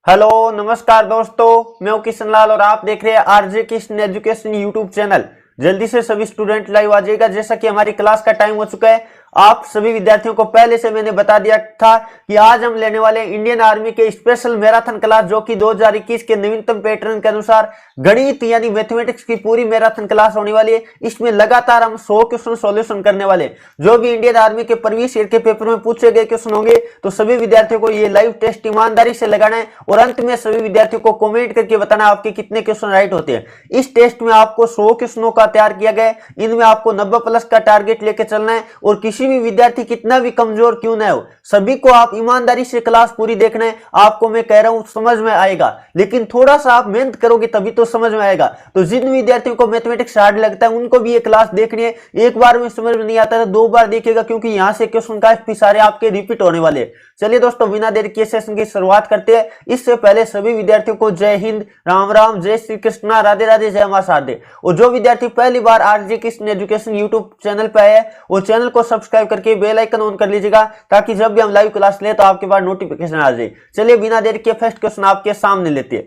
Hello नमस्कार दोस्तों, मैं हूं किशन लाल और आप देख रहे हैं RJ Kishan education YouTube channel. जल्दी से सभी स्टूडेंट लाइव आ जाइएगा। जैसा कि हमारी क्लास का टाइम हो चुका है, आप सभी विद्यार्थियों को पहले से मैंने बता दिया था कि आज हम लेने वाले इंडियन आर्मी के स्पेशल मैराथन क्लास, जो कि 2021 के नवीनतम पैटर्न के अनुसार गणित यानी मैथमेटिक्स की पूरी मैराथन क्लास होने वाली है। इसमें लगातार हम 100 क्वेश्चन सॉल्यूशन करने वाले। जो भी इंडियन आर्मी के प्रीवियस ईयर के पेपर में पूछे गए क्वेश्चन होंगे, तो सभी विद्यार्थियों को ये लाइव टेस्ट ईमानदारी से लगाना है और अंत में सभी विद्यार्थियों को कमेंट करके बताना आपके कितने क्वेश्चन राइट होते हैं। इस टेस्ट में आपको 100 क्वेश्चनों का तैयार किया गया है। इनमें आपको 90+ का टारगेट लेकर चलना है और किसी भी विद्यार्थी कितना भी कमजोर क्यों ना हो, सभी को आप ईमानदारी से क्लास पूरी देखना है। आपको मैं कह रहा हूं समझ में आएगा, लेकिन थोड़ा सा आप मेहनत करोगे तभी तो समझ में आएगा। तो जिन विद्यार्थियों को मैथमेटिक्स हार्ड लगता है उनको भी ये क्लास देखनी है। एक बार में समझ में नहीं आता है तो 2 बार देखिएगा, क्योंकि यहां से क्वेश्चन काफी सारे आपके रिपीट होने वाले। चलिए दोस्तों, बिना देर किए सेशन की शुरुआत करते हैं। इससे पहले सभी विद्यार्थियों को जय हिंद, राम राम, जय श्री कृष्णा, राधे राधे, जय मां शारदे। और जो विद्यार्थी पहली बार RJ Kishan education YouTube channel पे आए हैं, वो चैनल को सब्सक्राइब करके बेल आइकन ऑन कर लीजिएगा, ताकि जब भी हम लाइव क्लास ले तो आपके पास नोटिफिकेशन आ जाए। चलिए बिना देर के फर्स्ट क्वेश्चन आपके सामने लेते हैं।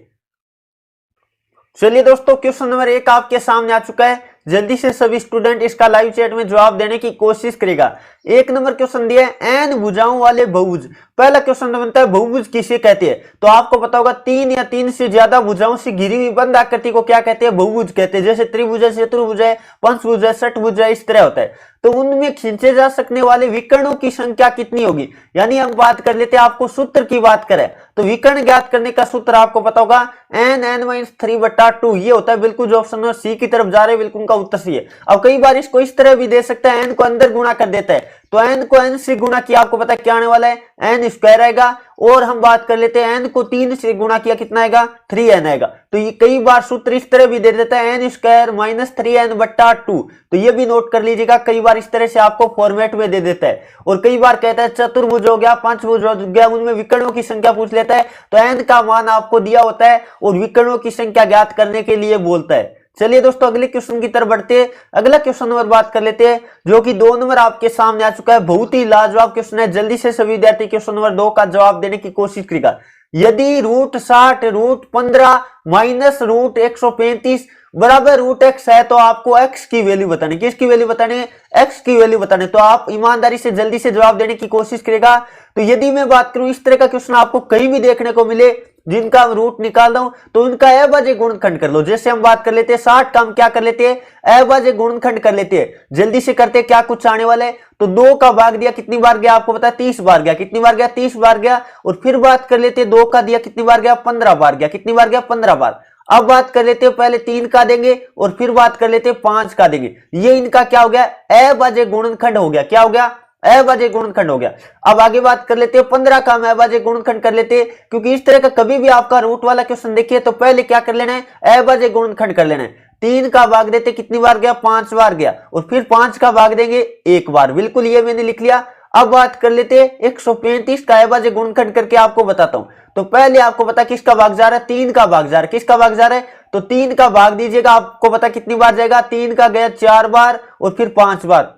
चलिए दोस्तों, क्वेश्चन नंबर 1 आपके सामने आ चुका है। जल्दी से सभी स्टूडेंट इसका लाइव चैट में जवाब देने की कोशिश करेगा। 1 नंबर क्वेश्चन दिया है, एन भुजाओं वाले बहुभुज। पहला क्वेश्चन बनता है बहुभुज किसे कहते हैं। तो आपको पता होगा 3 या 3 से ज्यादा भुजाओं से घिरी हुई बंद आकृति को क्या कहते हैं, बहुभुज कहते हैं। जैसे त्रिभुज है, चतुर्भुज है, पंचभुज है, षटभुज है, इस तरह होता है। तो उनमें खींचे जा सकने वाले विकर्णों की संख्या कितनी होगी। यानी हम बात कर लेते हैं, आपको सूत्र की बात करें तो विकर्ण ज्ञात करने का सूत्र आपको पता होगा n(n-3/2). ये होता है बिल्कुल जो ऑप्शन सी की तरफ जा रहे हैं, बिल्कुल उनका उत्तर सी है। अब कई बार इसको इस तरह भी दे सकता है, n को अंदर गुणा कर देता है, तो n को n से गुणा किया आपको पता है क्या आने वाला है, n² आएगा। और हम बात कर लेते हैं n को 3 से गुणा किया कितना आएगा, 3n आएगा। तो ये कई बार सूत्र इस तरह भी दे देता है, n² - 3n/2। तो ये भी नोट कर लीजिएगा, कई बार इस तरह से आपको फॉर्मेट में दे देता है। और कई बार कहता है चतुर्भुज हो गया, पंचभुज हो गया, उनमें विकर्णों की संख्या पूछ लेता है, तो n का मान आपको दिया होता है और विकर्णों की संख्या ज्ञात करने के लिए बोलता है। चलिए दोस्तों, अगले क्वेश्चन की तरफ बढ़ते हैं। अगला क्वेश्चन नंबर बात कर लेते हैं, जो कि 2 नंबर आपके सामने आ चुका है। बहुत ही लाजवाब क्वेश्चन है। जल्दी से सभी विद्यार्थी क्वेश्चन नंबर 2 का जवाब देने की कोशिश करेगा। यदि √60 √15 माइनस √135 बराबर √x है, तो आपको x की वैल्यू बतानी। किसकी वैल्यू बतानी है, x की वैल्यू बतानी। तो आप ईमानदारी से जल्दी से जवाब देने की कोशिश करेगा। तो यदि मैं बात करूं, इस तरह का क्वेश्चन आपको कहीं भी देखने को मिले जिनका रूट निकाल दो, तो उनका अभाज्य गुणनखंड कर लो। जैसे हम बात कर लेते हैं 60 का हम क्या कर लेते हैं, अभाज्य गुणनखंड कर लेते हैं। जल्दी से करते हैं, क्या कुछ आने वाले। तो 2 का भाग दिया कितनी बार गया, आपको पता है 30 बार गया। कितनी बार गया, 30 बार गया। और फिर बात कर लेते हैं 2 का दिया कितनी बार गया, 15 बार गया। कितनी बार गया, 15 बार। अब बात कर लेते हैं, पहले 3 का देंगे और फिर बात कर लेते हैं 5 का देंगे। ये इनका क्या हो गया, अभाज्य गुणनखंड हो गया। क्या हो गया, अभाज्य गुणनखंड हो गया। अब आगे बात कर लेते हैं 15 का हम अभाज्य गुणनखंड कर लेते हैं, क्योंकि इस तरह का कभी भी आपका रूट वाला क्वेश्चन देखिए तो पहले क्या कर लेना है, अभाज्य गुणनखंड कर लेना है। 3 का भाग देते कितनी बार गया, 5 बार गया। और फिर 5 का भाग देंगे 1 बार। बिल्कुल ये मैंने लिख लिया। अब बात कर लेते हैं 135 का अभाज्य गुणनखंड करके आपको बताता हूं। तो पहले आपको पता किसका भाग जा रहा है, 3 का भाग जा रहा है। किसका भाग जा रहा है, तो 3 का भाग दीजिएगा, आपको पता कितनी बार जाएगा, 3 का गया 4 बार और फिर 5 बार,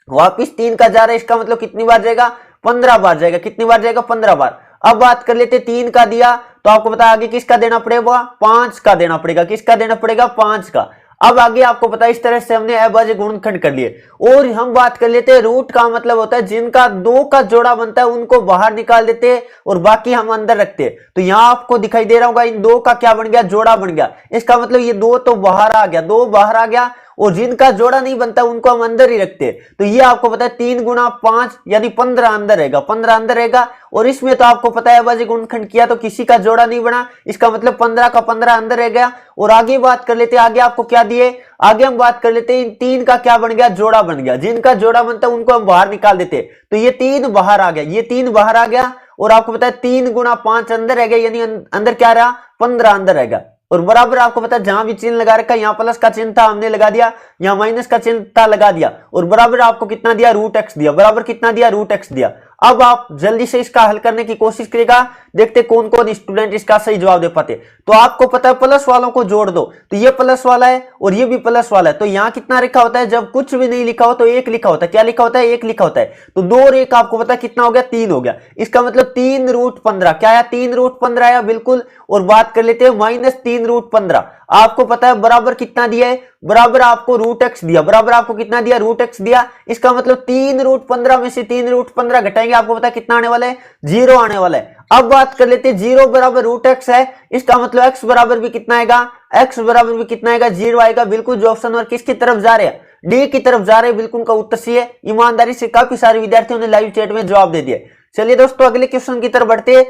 वापिस 3 का जा रहा है। इसका मतलब कितनी बार जाएगा, 15 बार जाएगा। कितनी बार जाएगा, 15 बार। अब बात कर लेते 3 का दिया, तो आपको पता आगे किसका देना पड़ेगा, 5 का देना पड़ेगा। किसका देना पड़ेगा, 5 का। अब आगे आपको पता है इस तरह से हमने अभाज्य गुणनखंड कर लिए। और हम बात कर लेते हैं रूट का मतलब होता है जिनका 2 का जोड़ा बनता है उनको बाहर निकाल देते हैं और बाकी हम अंदर रखते हैं। तो यहां आपको दिखाई दे रहा होगा इन 2 का क्या बन गया, जोड़ा बन गया। इसका मतलब ये 2 तो बाहर आ गया, 2 बाहर आ गया और जिनका जोड़ा नहीं बनता उनको हम अंदर ही रखते हैं। तो ये आपको पता है 3 गुणा 5 यानी 15 अंदर रहेगा, 15 अंदर रहेगा। और इसमें तो आपको पता है अभाज्य गुणनखंड किया तो किसी का जोड़ा नहीं बना, इसका मतलब 15 का 15 अंदर रह गया। और आगे बात कर लेते हैं, आगे आपको क्या दिए, आगे हम बात कर लेते हैं 3 का क्या बन गया, जोड़ा बन गया। जिनका जोड़ा बनता है उनको हम बाहर निकाल देते। तो ये 3 बाहर आ गया, ये 3 बाहर आ गया। और आपको पता है 3 गुणा 5 अंदर रह गया, यानी अंदर क्या रहा, 15 अंदर रहेगा। और बराबर आपको पता है जहां भी चिन्ह लगा रखा है, यहां प्लस का चिन्ह था हमने लगा दिया, यहां माइनस का चिन्ह था लगा दिया। और बराबर आपको कितना दिया, √x दिया। बराबर कितना दिया, √x दिया। अब आप जल्दी से इसका हल करने की कोशिश करेगा। देखते कौन कौन स्टूडेंट इसका सही जवाब दे पाते। तो आपको पता है प्लस वालों को जोड़ दो, तो ये प्लस वाला है और ये भी प्लस वाला है, तो यहाँ कितना लिखा होता है, जब कुछ भी नहीं लिखा हो तो एक लिखा होता है। क्या लिखा होता है, एक लिखा होता है। तो 2 और 1 आपको पता है कितना हो गया, 3 हो गया। इसका मतलब 3√15 क्या आया, 3√15 आया बिल्कुल। और बात कर लेते हैं -3√15, आपको पता है बराबर कितना दिया है, बराबर आपको √x दिया, बराबर आपको कितना दिया, √x दिया। इसका मतलब 3√15 में से 3√15 घटाएंगे, आपको पता है कितना आने वाला है, 0 आने वाला है। अब बात कर लेते हैं 0 बराबर √x है, इसका मतलब x बराबर भी कितना आएगा, x बराबर भी कितना आएगा, 0 आएगा। बिल्कुल जो ऑप्शन नंबर किसकी तरफ जा रहे हैं, डी की तरफ जा रहे हैं। बिल्कुल का उत्तर सी है। ईमानदारी से काफी सारे विद्यार्थियों ने लाइव चैट में जवाब दे दिया। चलिए दोस्तों अगले क्वेश्चन की तरफ बढ़ते हैं।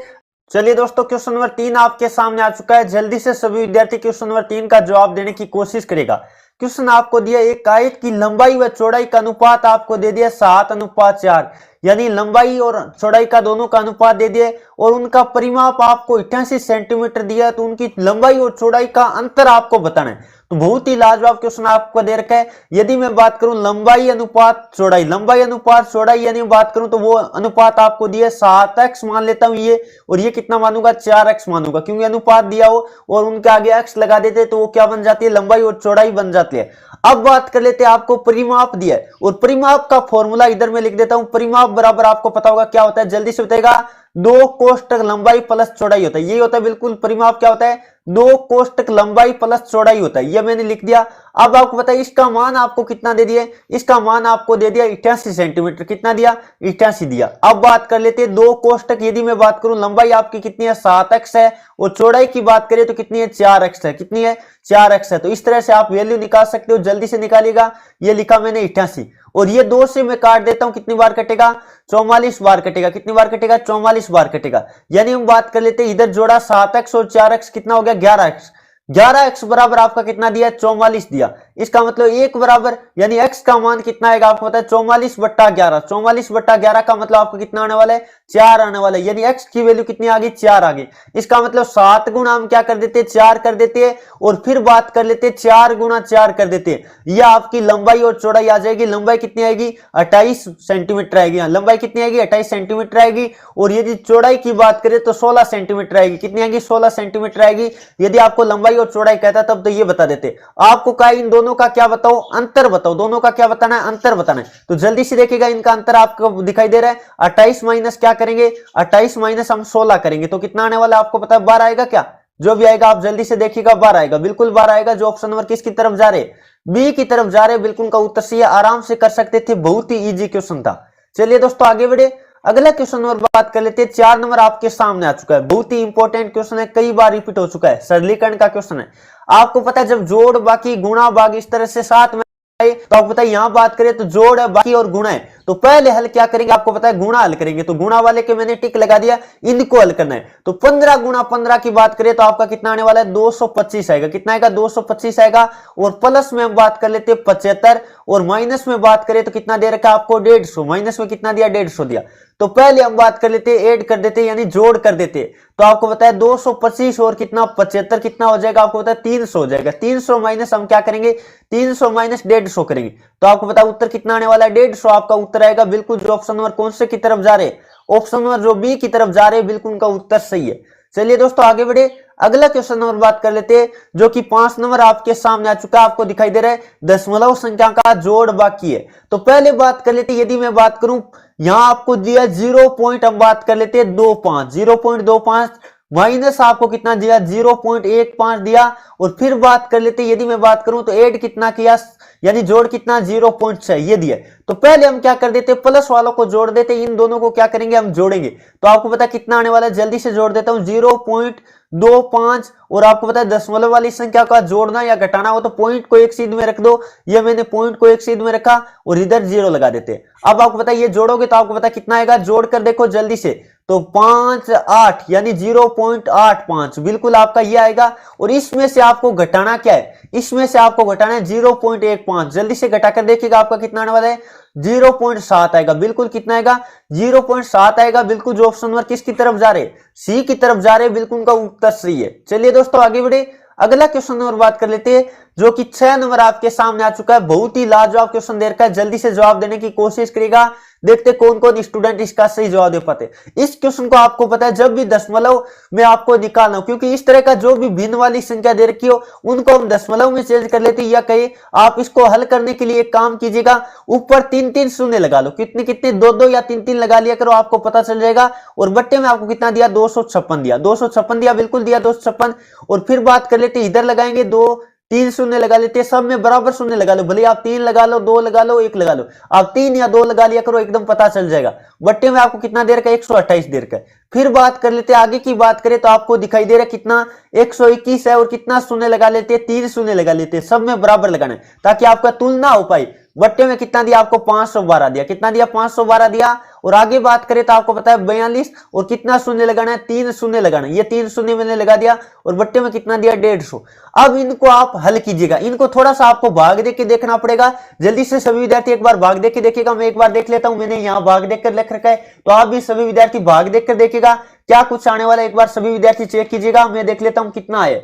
चलिए दोस्तों क्वेश्चन नंबर 3 आपके सामने आ चुका है। जल्दी से सभी विद्यार्थी क्वेश्चन नंबर 3 का जवाब देने की कोशिश करेगा। क्वेश्चन आपको दिया, एक आयत की लंबाई व चौड़ाई का अनुपात आपको दे दिया 7:4, यानी लंबाई और चौड़ाई का दोनों का अनुपात दे दिया और उनका परिमाप आपको 88 सेंटीमीटर दिया, तो उनकी लंबाई और चौड़ाई का अंतर आपको बताना है। तो बहुत ही लाजवाब क्वेश्चन आपको दे रखा है। यदि मैं बात करूं लंबाई अनुपात चौड़ाई, लंबाई अनुपात चौड़ाई यानी बात करूं तो वो अनुपात आपको दिया 7x मान लेता हूं ये, और ये कितना मानूंगा, 4x मानूंगा, क्योंकि अनुपात दिया हो और उनके आगे x लगा देते तो वो क्या बन जाती है, लंबाई और चौड़ाई बन जाती है। अब बात कर लेते हैं, आपको परिमाप दिया है और परिमाप का फॉर्मूला इधर मैं लिख देता हूं। परिमाप बराबर आपको पता होगा क्या होता है, जल्दी से बताएगा, 2 कोष्टक लंबाई प्लस चौड़ाई होता है। यही होता है बिल्कुल परिमाप, क्या होता है, 2 कोष्टक लंबाई प्लस चौड़ाई होता है। ये मैंने लिख दिया। अब आपको पता है इसका मान आपको कितना दे दिया, इसका मान आपको दे दिया 88 सेंटीमीटर। कितना दिया, 88 दिया। अब बात कर लेते हैं 2 कोष्टक, यदि मैं बात करूं लंबाई आपकी कितनी है, 7x है, और चौड़ाई की बात करें तो कितनी है, 4x है। कितनी है, 4x है। तो इस तरह से आप वैल्यू निकाल सकते हो, जल्दी से निकालिएगा। ये लिखा मैंने 88, और ये 2 से मैं काट देता हूं, कितनी बार कटेगा, 44 बार कटेगा। कितनी बार कटेगा, 44 बार कटेगा। यानी हम बात कर लेते हैं, इधर जोड़ा 7x और 4x, कितना हो गया, 11x। 11x बराबर आपका कितना दिया, 44 दिया। इसका मतलब 1 बराबर, यानी x का मान कितना आएगा आपको पता है, 44/11। 44/11 का मतलब आपको कितना आने वाला है, 4 आने वाला है। यानी x की वैल्यू कितनी आ गई, 4 आ गई। इसका मतलब 7 गुना हम क्या कर देते हैं, 4 कर देते हैं, और फिर बात कर लेते हैं 4 गुना 4 कर देते हैं। यह आपकी लंबाई और चौड़ाई आ जाएगी। लंबाई कितनी आएगी, 28 सेंटीमीटर आएगी। लंबाई कितनी आएगी, 28 सेंटीमीटर आएगी। और यदि चौड़ाई की बात करें तो 16 सेंटीमीटर आएगी। कितनी आएगी, 16 सेंटीमीटर आएगी। यदि आपको लंबाई और चौड़ाई कहता तब तो ये बता देते। आपको कहा इन दोनों का क्या बताओ, अंतर बताओ। दोनों का क्या बताना है, अंतर बताना है। तो जल्दी से देखिएगा, इनका अंतर आपको दिखाई दे रहा है। 28 माइनस क्या करेंगे, 28 माइनस हम 16 करेंगे, तो कितना आने वाला आपको पता है, 12 आएगा। क्या जो भी आएगा आप जल्दी से देखिएगा, 12 आएगा, बिल्कुल 12 आएगा। जो ऑप्शन नंबर किसकी तरफ जा रहे, बी की तरफ जा रहे, बिल्कुल का उत्तर सी है। आराम से कर सकते थे, बहुत ही इजी क्वेश्चन था। चलिए दोस्तों आगे बढ़े, अगला क्वेश्चन नंबर बात कर लेते हैं। 4 नंबर आपके सामने आ चुका है, बहुत ही इंपॉर्टेंट क्वेश्चन है, कई बार रिपीट हो चुका है, सरलीकरण का क्वेश्चन है। आपको पता है जब जोड़ बाकी गुणा भाग इस तरह से साथ में, तो आपको पता है यहां बात करें तो जोड़ है, बाकी और गुणा है। तो पहले हल क्या करेंगे, आपको पता है गुणा हल करेंगे। तो गुणा वाले के मैंने टिक लगा दिया, इनको हल करना है। तो 15 गुणा 15 की बात करें तो आपका कितना आने वाला है, 225 आएगा। कितना आएगा, 225 आएगा। और प्लस में हम बात कर लेते हैं 75, और माइनस में बात करें तो कितना दे रखा है आपको, 150। माइनस में कितना दिया, 150 दिया। तो पहले हम बात कर लेते हैं, ऐड कर देते हैं, यानी जोड़ कर देते हैं। तो आपको पता है 225 और कितना 75, कितना हो जाएगा आपको पता है, 300 हो जाएगा। 300 माइनस हम क्या करेंगे, 300 माइनस 150 करेंगे। तो आपको पता है उत्तर कितना आने वाला है, 150 आपका उत्तर आएगा। बिल्कुल जो ऑप्शन नंबर कौन से की तरफ जा रहे, ऑप्शन नंबर जो बी की तरफ जा रहे, बिल्कुल उनका उत्तर सही है। चलिए दोस्तों आगे बढ़े, अगला क्वेश्चन नंबर बात कर लेते हैं, जो कि 5 नंबर आपके सामने आ चुका है। आपको दिखाई दे रहा है दशमलव संख्या का जोड़ बाकी है। तो पहले बात कर लेते हैं, यदि मैं बात करूं यहां आपको दिया 0 पॉइंट, हम बात कर लेते हैं 25, 0.25 माइनस आपको कितना दिया, 0.15 दिया। और फिर बात कर लेते हैं, यदि मैं बात करूं तो ऐड कितना किया, यानी जोड़ कितना, 0.6 ये दिया। तो पहले हम क्या कर देते, प्लस वालों को जोड़ देते, इन दोनों को क्या करेंगे, हम जोड़ेंगे। तो आपको पता कितना आने वाला है, जल्दी से जोड़ देता हूं, 0.25। और आपको पता है दशमलव वाली संख्या का जोड़ना या घटाना हो तो पॉइंट को एक सीध में रख दो। ये मैंने पॉइंट को एक सीध में रखा और इधर 0 लगा देते। अब आपको पता है ये जोड़ोगे तो आपको पता कितना आएगा, जोड़ कर देखो जल्दी से। तो 5 8 यानी 0.85 बिल्कुल आपका ये आएगा। और इसमें से आपको घटाना क्या है, इसमें से आपको घटाना है 0.15। जल्दी से घटाकर देखिएगा आपका कितना आने वाला है, 0.7 आएगा। बिल्कुल कितना आएगा, 0.7 आएगा। बिल्कुल जो ऑप्शन नंबर किसकी तरफ जा रहे, सी की तरफ जा रहे, बिल्कुल उनका उत्तर सही है। चलिए दोस्तों आगे बढ़े, अगला क्वेश्चन नंबर बात कर लेते हैं। जो कि 6 नंबर आपके सामने आ चुका है। बहुत ही लाजवाब क्वेश्चन दे रखा है, जल्दी से जवाब देने की कोशिश करेगा। देखते कौन कौन स्टूडेंट इसका सही जवाब दे पाते। इस क्वेश्चन को आपको पता है जब भी दशमलव में आपको निकालना हो, क्योंकि इस तरह का जो भी भिन्न वाली संख्या दे रखी हो उनको हम दशमलव में चेंज कर लेते हैं, या कहीं आप इसको हल करने के लिए एक काम कीजिएगा, ऊपर 3-3 शून्य लगा लो। कितने कितने, 2-2 या 3-3 लगा लिया करो, आपको पता चल जाएगा। और बट्टे में आपको कितना दिया, 256 दिया, 256 दिया, बिल्कुल दिया 256। और फिर बात कर लेते इधर लगाएंगे, 2-3 शून्य लगा लेते हैं, सब में बराबर शून्य लगा लो, भले आप 3 लगा लो, 2 लगा लो, 1 लगा लो, आप 3 या 2 लगा लिया करो, एकदम पता चल जाएगा। बट्टे में आपको कितना देर का, 128 देर का। फिर बात कर लेते हैं आगे की, बात करें तो आपको दिखाई दे रहा है कितना, 121 है। और कितना शून्य लगा लेते हैं, 3 शून्य लगा लेते हैं, सब में बराबर लगाना है ताकि आपका तुलना हो पाए। बट्टे में कितना दिया आपको, 512 दिया, कितना दिया, 512 दिया। और आगे बात करें तो आपको पता है 42, और कितना शून्य लगाना है, 3 शून्य लगाना है, ये 3 शून्य मैंने लगा दिया। और बट्टे में कितना दिया, 150। अब इनको आप हल कीजिएगा, इनको थोड़ा सा आपको भाग देख के देखना पड़ेगा। जल्दी से सभी विद्यार्थी एक बार भाग देख के देखिएगा, मैं एक बार देख लेता हूं, मैंने यहाँ भाग देख कर लिख रखा है, तो आप भी सभी विद्यार्थी भाग देख कर देखिएगा क्या कुछ आने वाला है। एक बार सभी विद्यार्थी चेक कीजिएगा, मैं देख लेता हूं कितना है।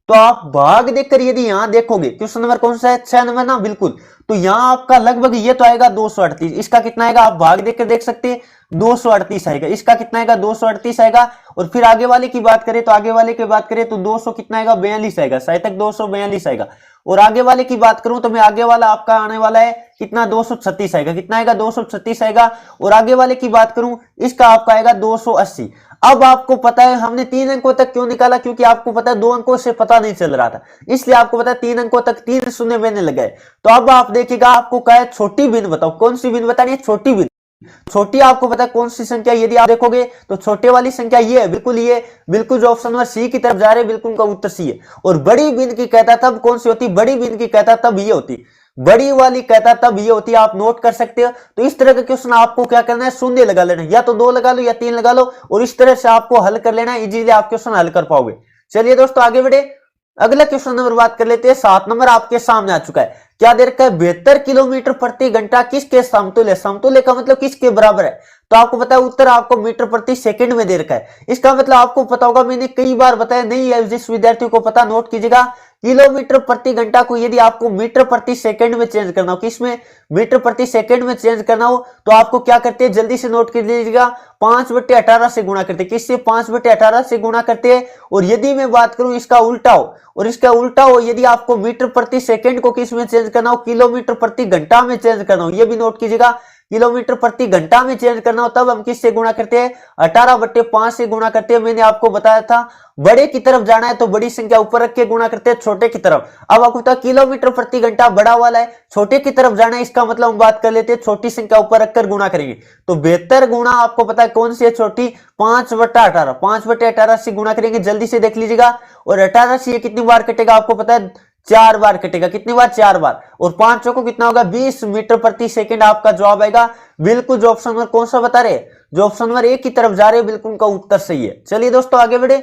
तो आप भाग देखकर यदि यहां देखोगे, क्वेश्चन नंबर कौन सा है, 6 नंबर ना, बिल्कुल। तो यहां आपका लगभग ये तो आएगा 238, इसका कितना आएगा आप भाग देखकर देख सकते हैं, 238 आएगा। इसका कितना आएगा, 238 आएगा। और फिर आगे वाले की बात करें तो आगे वाले की बात करें तो 200 कितना आएगा, 42 आएगा, शायद तक 242 आएगा। और आगे वाले की बात करूं तो मैं आगे वाला आपका आने वाला है कितना, 236 आएगा, कितना आएगा, 236 आएगा। और आगे वाले की बात करूं इसका आपका आएगा 280। अब आपको पता है हमने 3 अंकों तक क्यों निकाला, क्योंकि आपको पता है 2 अंकों से पता नहीं चल रहा था, इसलिए आपको पता है 3 अंकों तक 3 शून्य मैंने लगाए। तो अब आप देखिएगा, आपको कहा है छोटी भिन्न बताओ, कौन सी भिन्न बतानी है, छोटी भिन्न। छोटी आपको पता है कौन सी संख्या, यदि आप देखोगे तो छोटे वाली संख्या ये है, बिल्कुल ये, बिल्कुल जो ऑप्शन नंबर सी की तरफ जा रहे हैं, बिल्कुल का उत्तर सी है। और बड़ी भिन्न की कहता तब कौन सी होती, बड़ी भिन्न की कहता तब ये होती, बड़ी वाली कहता तब ये होती है, आप नोट कर सकते हो। तो इस तरह का क्वेश्चन आपको क्या करना है, शून्य लगा लेना, या तो 2 लगा लो या 3 लगा लो, और इस तरह से आपको हल कर लेना है, इजीली आप क्वेश्चन हल कर पाओगे। चलिए दोस्तों आगे बढ़े, अगला क्वेश्चन नंबर बात कर लेते हैं। 7 नंबर आपके सामने आ चुका है, क्या दे रखा है, 72 किलोमीटर प्रति घंटा किसके समतुल्य, समतुल्य का मतलब किसके बराबर है। तो आपको पता है उत्तर आपको मीटर प्रति सेकंड में दे रखा है। इसका मतलब आपको पता होगा, मैंने कई बार बताया, नहीं है जिस विद्यार्थियों को पता नोट कीजिएगा, किलोमीटर प्रति घंटा को यदि आपको मीटर प्रति सेकंड में चेंज करना हो, किसमें, मीटर प्रति सेकंड में चेंज करना हो, तो आपको क्या करते हैं, जल्दी से नोट कर लीजिएगा, 5/18 से गुणा करते हैं, किससे, 5/18 से गुणा करते हैं। और यदि मैं बात करूं इसका उल्टा हो, और इसका उल्टा हो, यदि आपको मीटर प्रति सेकंड को किस में चेंज करना हो, किलोमीटर प्रति घंटा में चेंज करना हो, यह भी नोट कीजिएगा, किलोमीटर प्रति घंटा में चेंज करना हो, तब हम किससे गुणा करते हैं, 18/5 से गुणा करते हैं। मैंने आपको बताया था बड़े की तरफ जाना है तो बड़ी संख्या ऊपर रख के गुणा करते हैं छोटे की तरफ। अब आपको पता किलोमीटर प्रति घंटा बड़ा वाला है, छोटे की तरफ जाना है, इसका मतलब हम बात कर लेते हैं छोटी संख्या ऊपर रखकर गुणा करेंगे। तो 72 गुणा आपको पता है कौन सी है, छोटी, 5/18, 5/18 से गुणा करेंगे, जल्दी से देख लीजिएगा। और 18 से ये कितनी बार कटेगा आपको पता है, 4 बार कटेगा, कितनी बार, 4 बार। और 5 को कितना होगा, 20 मीटर प्रति सेकंड आपका जवाब आएगा। बिल्कुल जो ऑप्शन नंबर कौन सा बता रहे, जो ऑप्शन नंबर ए की तरफ जा रहे हैं, बिल्कुल का उत्तर सही है। चलिए दोस्तों आगे बढ़े,